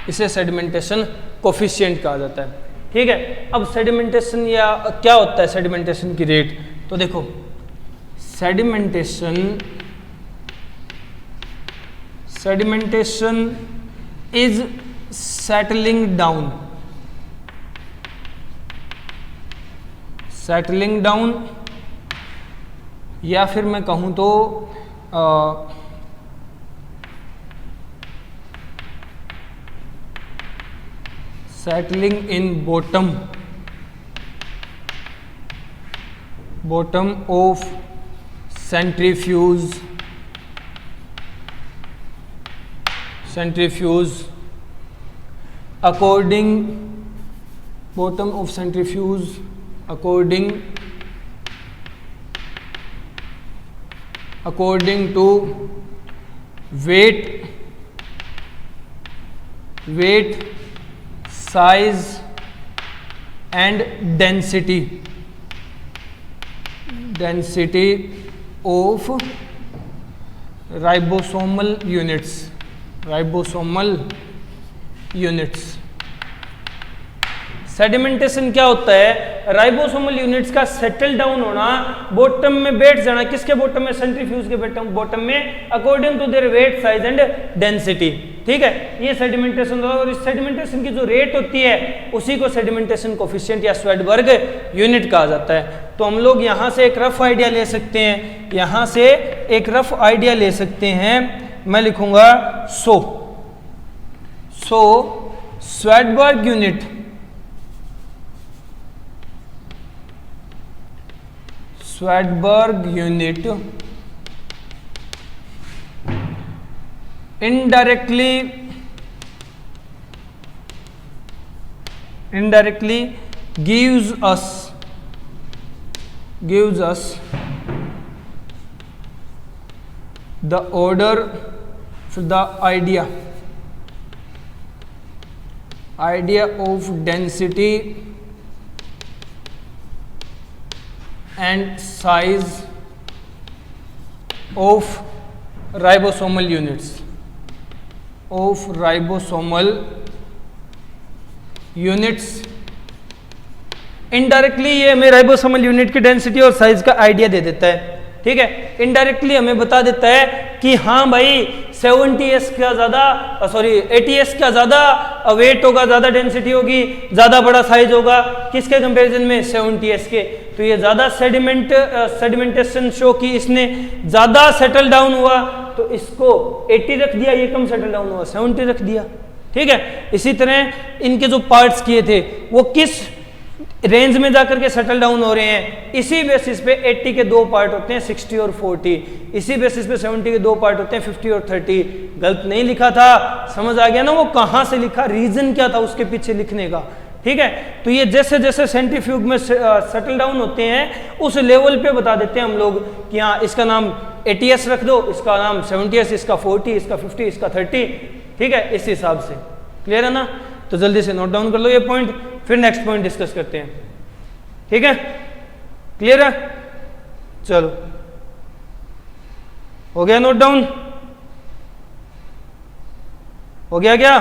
इसे सेडिमेंटेशन कोफिशिएंट कहा जाता है, ठीक है। अब सेडिमेंटेशन या क्या होता है सेडिमेंटेशन की रेट, तो देखो सेडिमेंटेशन इज सेटलिंग डाउन, या फिर मैं कहूँ तो settling in bottom of centrifuge according to weight, size and density of ribosomal units। Sedimentation क्या होता है? राइबोसोमल यूनिट्स का सेटल डाउन होना, बॉटम में बैठ जाना। किसके बॉटम में? सेंट्रीफ्यूज के बॉटम में, according to their weight, size and density. ठीक है, ये सेडिमेंटेशन होगा। और इस सेडिमेंटेशन की जो रेट होती है उसी को सेडिमेंटेशन कोफिशिएंट या स्वेडबर्ग यूनिट कहा जाता है। तो हम लोग यहाँ से एक रफ आइडिया ले सकते हैं, मैं लिखूंगा so Svedberg unit indirectly gives us the order, the idea of density and size of ribosomal units, indirectly ये हमें राइबोसोमल यूनिट की डेंसिटी और साइज का आइडिया दे देता है। ठीक है, इनडायरेक्टली हमें बता देता है कि हाँ भाई 80s का ज्यादा वेट होगा, ज्यादा डेंसिटी होगी, ज्यादा बड़ा साइज होगा। किसके कंपैरिजन में? 70s के। तो ये ज्यादा सेडिमेंटेशन शो की, इसने ज्यादा सेटल डाउन हुआ तो इसको 80 रख दिया, ये कम सेटल डाउन हुआ 70 रख दिया। ठीक है, इसी तरह इनके जो पार्ट्स किए थे वो किस रेंज में जाकर के सेटल डाउन हो रहे हैं, इसी बेसिस पे 80 के दो पार्ट होते हैं 60 और 40, इसी बेसिस पे 70 के दो पार्ट होते हैं 50 और 30। गलत नहीं लिखा था, समझ आ गया ना वो कहां से लिखा, रीजन क्या था उसके पीछे लिखने का। ठीक है, तो ये जैसे जैसे सेंट्रीफ्यूग में सेटल डाउन होते हैं उस लेवल पे बता देते हैं हम लोग कि हाँ इसका नाम 80s रख दो, इसका नाम 70s, इसका 40, इसका 50, इसका 30। ठीक है, इस हिसाब से। क्लियर है ना? तो जल्दी से नोट डाउन कर लो ये पॉइंट, फिर नेक्स्ट पॉइंट डिस्कस करते हैं। ठीक है, क्लियर है? चलो, हो गया नोट डाउन? हो गया क्या?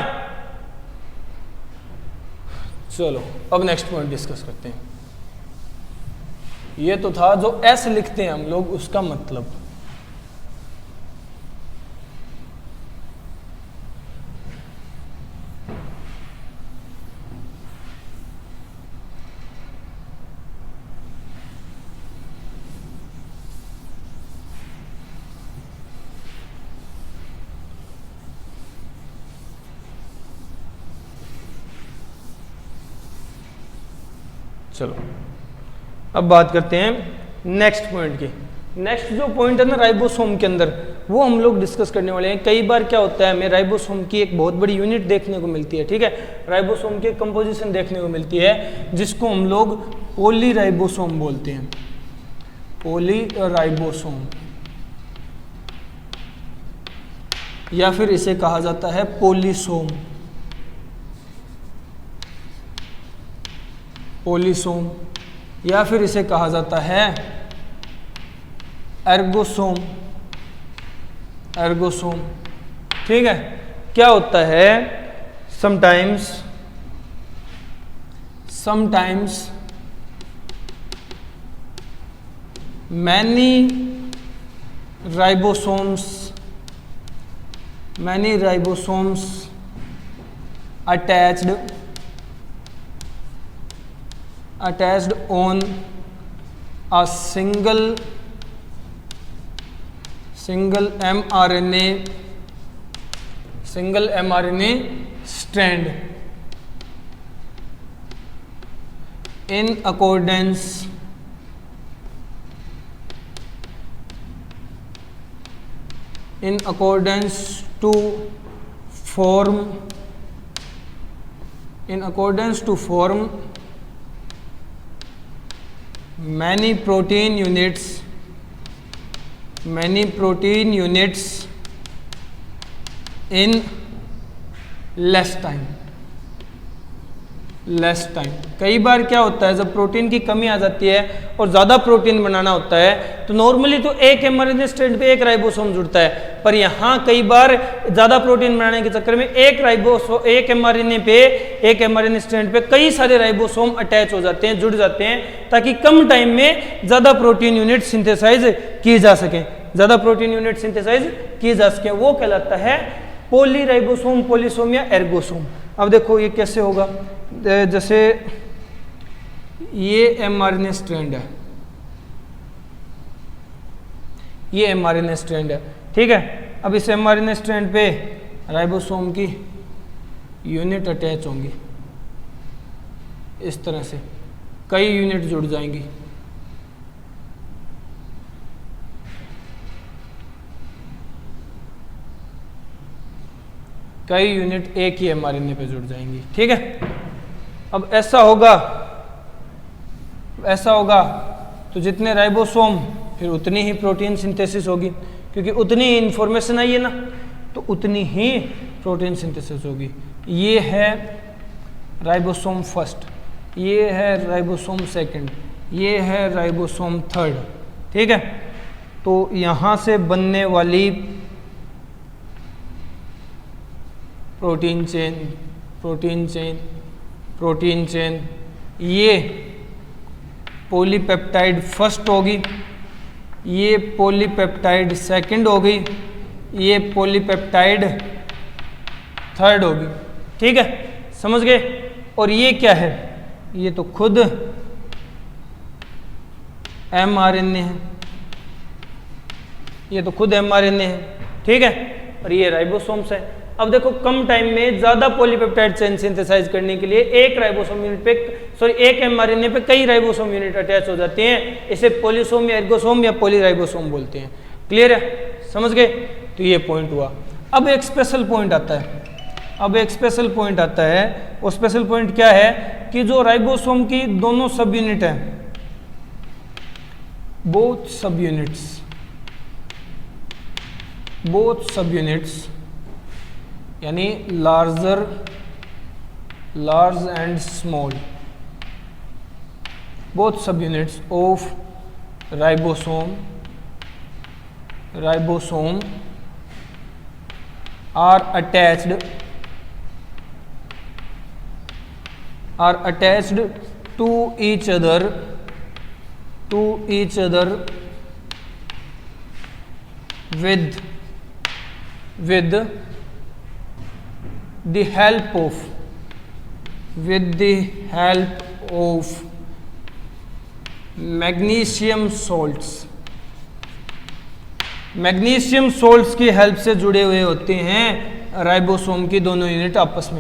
चलो अब नेक्स्ट पॉइंट डिस्कस करते हैं। ये तो था जो एस लिखते हैं हम लोग उसका मतलब। चलो अब बात करते हैं नेक्स्ट पॉइंट की। नेक्स्ट जो पॉइंट है ना राइबोसोम के अंदर, वो हम लोग डिस्कस करने वाले हैं। कई बार क्या होता है, हमें राइबोसोम की एक बहुत बड़ी यूनिट देखने को मिलती है। ठीक है, राइबोसोम की कंपोजिशन देखने को मिलती है जिसको हम लोग पॉलीराइबोसोम बोलते हैं। पॉलीराइबोसोम, या फिर इसे कहा जाता है पॉलीसोम। या फिर इसे कहा जाता है एर्गोसोम। ठीक है, क्या होता है, sometimes many ribosomes attached on a single mRNA strand in accordance to form many protein units in less time। कई बार क्या होता है, जब प्रोटीन की कमी आ जाती है और ज़्यादा प्रोटीन बनाना होता है तो नॉर्मली तो एक mRNA स्ट्रैंड पे एक राइबोसोम जुड़ता है, पर यहाँ कई बार ज़्यादा प्रोटीन बनाने के चक्कर में एक mRNA स्ट्रैंड पे कई सारे राइबोसोम अटैच हो जाते हैं, जुड़ जाते हैं, ताकि कम टाइम में ज़्यादा प्रोटीन यूनिट सिंथेसाइज की जा सके, वो कहलाता है पॉलीराइबोसोम, पॉलीसोम या एर्गोसोम। अब देखो ये कैसे होगा, जैसे ये mRNA स्ट्रैंड है, ठीक है। अब इस mRNA स्ट्रैंड पे राइबोसोम की यूनिट अटैच होंगी, इस तरह से कई यूनिट जुड़ जाएंगी। कई यूनिट एक ही mRNA पे जुड़ जाएंगी, ठीक है। अब ऐसा होगा तो जितने राइबोसोम फिर उतनी ही प्रोटीन सिंथेसिस होगी, क्योंकि उतनी ही इंफॉर्मेशन आई है ना, तो उतनी ही प्रोटीन सिंथेसिस होगी। ये है राइबोसोम फर्स्ट, ये है राइबोसोम सेकंड, ये है राइबोसोम थर्ड, ठीक है। तो यहाँ से बनने वाली प्रोटीन चेन ये पॉलीपेप्टाइड फर्स्ट होगी, ये पॉलीपेप्टाइड सेकंड होगी, ये पॉलीपेप्टाइड थर्ड होगी, ठीक है, समझ गए। और ये क्या है, ये तो खुद mRNA है, ठीक है। और ये राइबोसोम्स है। अब देखो कम टाइम में ज्यादा पॉलीपेप्टाइड चेन सिंथेसाइज करने के लिए एक mRNA पे कई राइबोसोम यूनिट अटैच हो जाते हैं, इसे पॉलीसोम या एर्गोसोम या पॉलीराइबोसोम बोलते हैं। क्लियर है, समझ गए। तो ये पॉइंट हुआ। अब एक स्पेशल पॉइंट आता है, वो स्पेशल पॉइंट क्या है कि जो राइबोसोम की दोनों सब यूनिट है, बोथ सब यूनिट्स यानी large and small, both subunits of ribosome are attached to each other with the help of magnesium salts की हेल्प से जुड़े हुए होते हैं राइबोसोम की दोनों यूनिट आपस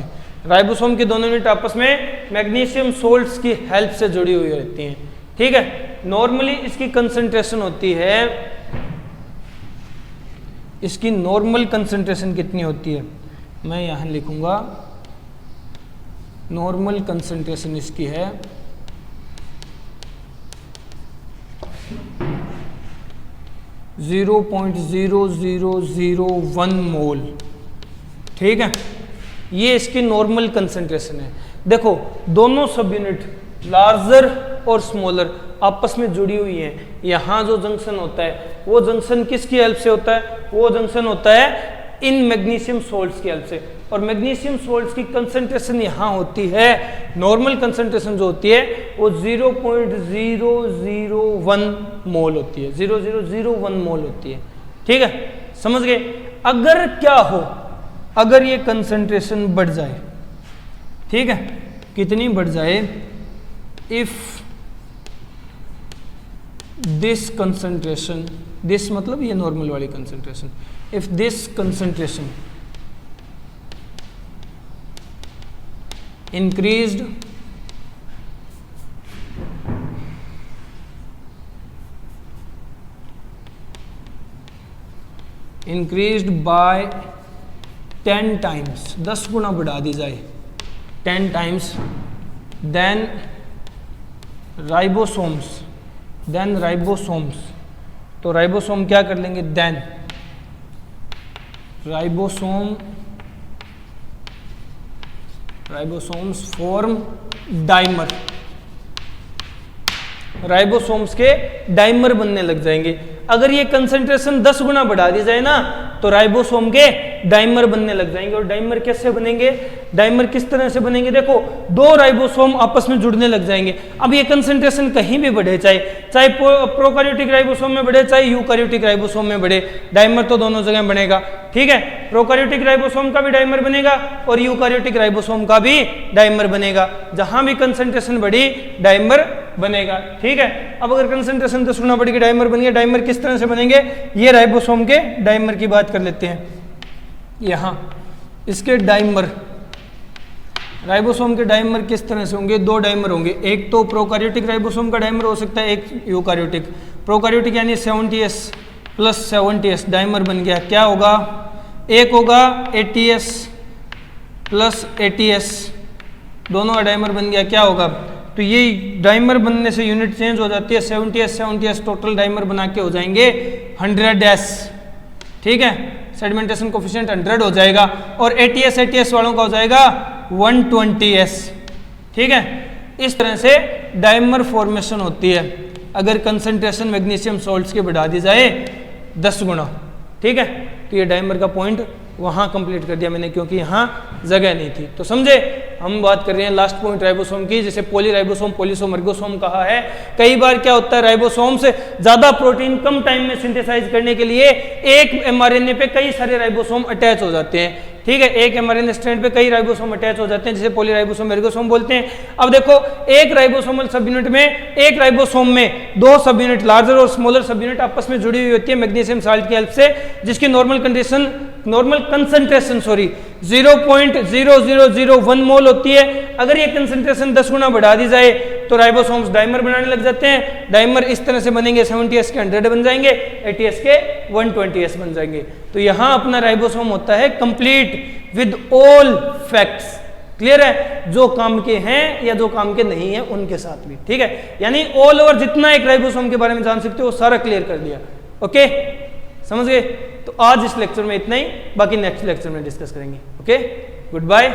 में। मैग्नीशियम सोल्ट्स की हेल्प से जुड़ी हुई रहती हैं, ठीक है। नॉर्मली इसकी कंसंट्रेशन होती है, इसकी नॉर्मल कंसंट्रेशन कितनी होती है, मैं यहां लिखूंगा। नॉर्मल कंसंट्रेशन इसकी है 0.0001 मोल, ठीक है। ये इसकी नॉर्मल कंसंट्रेशन है। देखो दोनों सब यूनिट लार्जर और स्मॉलर आपस में जुड़ी हुई हैं। यहाँ जो जंक्शन होता है वो जंक्शन किसकी हेल्प से होता है, वो जंक्शन होता है इन मैग्नीशियम सोल्ट्स की हेल्प से। और मैग्नीशियम सोल्ट्स की कंसंट्रेशन यहाँ होती है, नॉर्मल कंसंट्रेशन जो होती है वो 0.001 मोल होती है, 0.001 मोल होती है, ठीक है, समझ गए। अगर क्या हो, अगर ये कंसंट्रेशन बढ़ जाए, ठीक है, कितनी बढ़ जाए, इफ दिस कंसंट्रेशन, दिस मतलब ये नॉर्मल वाली concentration, if this concentration increased increased by 10 times, 10 गुना बढ़ा दी जाए, 10 टाइम्स, देन राइबोसोम्स, तो राइबोसोम क्या कर लेंगे, then ribosomes form dimer, ribosomes के डाइमर बनने लग जाएंगे। अगर ये कंसंट्रेशन 10 गुना बढ़ा दी जाए ना तो राइबोसोम के डाइमर बनने लग जाएंगे। और डाइमर कैसे बनेंगे, डाइमर किस तरह से बनेंगे, देखो 2 राइबोसोम आपस में जुड़ने लग जाएंगे। अब ये कंसंट्रेशन कहीं भी बढ़े, चाहे प्रोकैरियोटिक राइबोसोम में बढ़े चाहे यूकैरियोटिक राइबोसोम में बढ़े, डाइमर तो दोनों जगह बनेगा। ठीक है, प्रोकैरियोटिक राइबोसोम का भी डाइमर बनेगा और यूकैरियोटिक राइबोसोम का भी डाइमर बनेगा। जहां भी कंसंट्रेशन बढ़ी डाइमर बनेगा। ठीक है, अब अगर कंसंट्रेशन 10 गुना बढ़ के डाइमर बन गया, डाइमर किस तरह से बनेंगे, ये राइबोसोम के डाइमर की बात कर लेते हैं। यहां इसके डाइमर, राइबोसोम के डाइमर किस तरह से होंगे, 2 डाइमर होंगे, एक तो प्रोकैरियोटिक राइबोसोम का डाइमर हो सकता है, एक यूकैरियोटिक। प्रोकैरियोटिक यानी 70S प्लस 70S डाइमर बन गया, क्या होगा, एक होगा 80S प्लस 80S, दोनों का डाइमर बन गया, क्या होगा, तो ये डाइमर बनने से यूनिट चेंज हो जाती है, 70S टोटल डाइमर बना के हो जाएंगे 100S। ठीक है, सेडिमेंटेशन कोफिशिएंट 100 हो जाएगा और 80S वालों का हो जाएगा 120S। ठीक है, इस तरह से डाइमर फॉर्मेशन होती है अगर कंसंट्रेशन मैग्नीशियम सॉल्ट्स की बढ़ा दी जाए 10 गुना। ठीक है, तो ये डाइमर का पॉइंट वहां कंप्लीट कर दिया मैंने, क्योंकि यहां जगह नहीं थी। तो समझे, हम बात कर रहे हैं लास्ट पॉइंट राइबोसोम की, जिसे पॉलीराइबोसोम, पॉलीसोम, अर्गोसोम कहा है। कई बार क्या होता है, राइबोसोम से ज्यादा प्रोटीन कम टाइम में सिंथेसाइज करने के लिए एक एमआरएनए पे कई सारे राइबोसोम अटैच हो जाते हैं। ठीक है, एक एमआरएनए स्ट्रैंड पे कई राइबोसोम अटैच हो जाते हैं, जिसे पॉलीराइबोसोम, अर्गोसोम बोलते हैं। अब देखो, एक राइबोसोमल सब यूनिट में, एक राइबोसोम में 2 सब यूनिट, लार्जर और स्मॉलर सब यूनिट आपस में जुड़ी हुई होती है मैग्नीशियम साल्ट की हेल्प से, जिसकी नॉर्मल कंसंट्रेशन 0.0001 मोल होती है। अगर ये कंसंट्रेशन 10 गुना बढ़ा दी जाए तो राइबोसोम्स डाइमर बनाने लग जाते हैं। डाइमर इस तरह से बनेंगे, 70S के 100 बन जाएंगे, 80S के 120S बन जाएंगे। तो यहां अपना राइबोसोम होता है complete with all facts. Clear है, जो काम के हैं या जो काम के नहीं है उनके साथ भी। ठीक है, यानी ऑल ओवर जितना एक राइबोसोम के बारे में जान सकते हो वो सारा क्लियर कर दिया। ओके, समझ गए। तो आज इस लेक्चर में इतना ही, बाकी नेक्स्ट लेक्चर में डिस्कस करेंगे। Okay, good bye.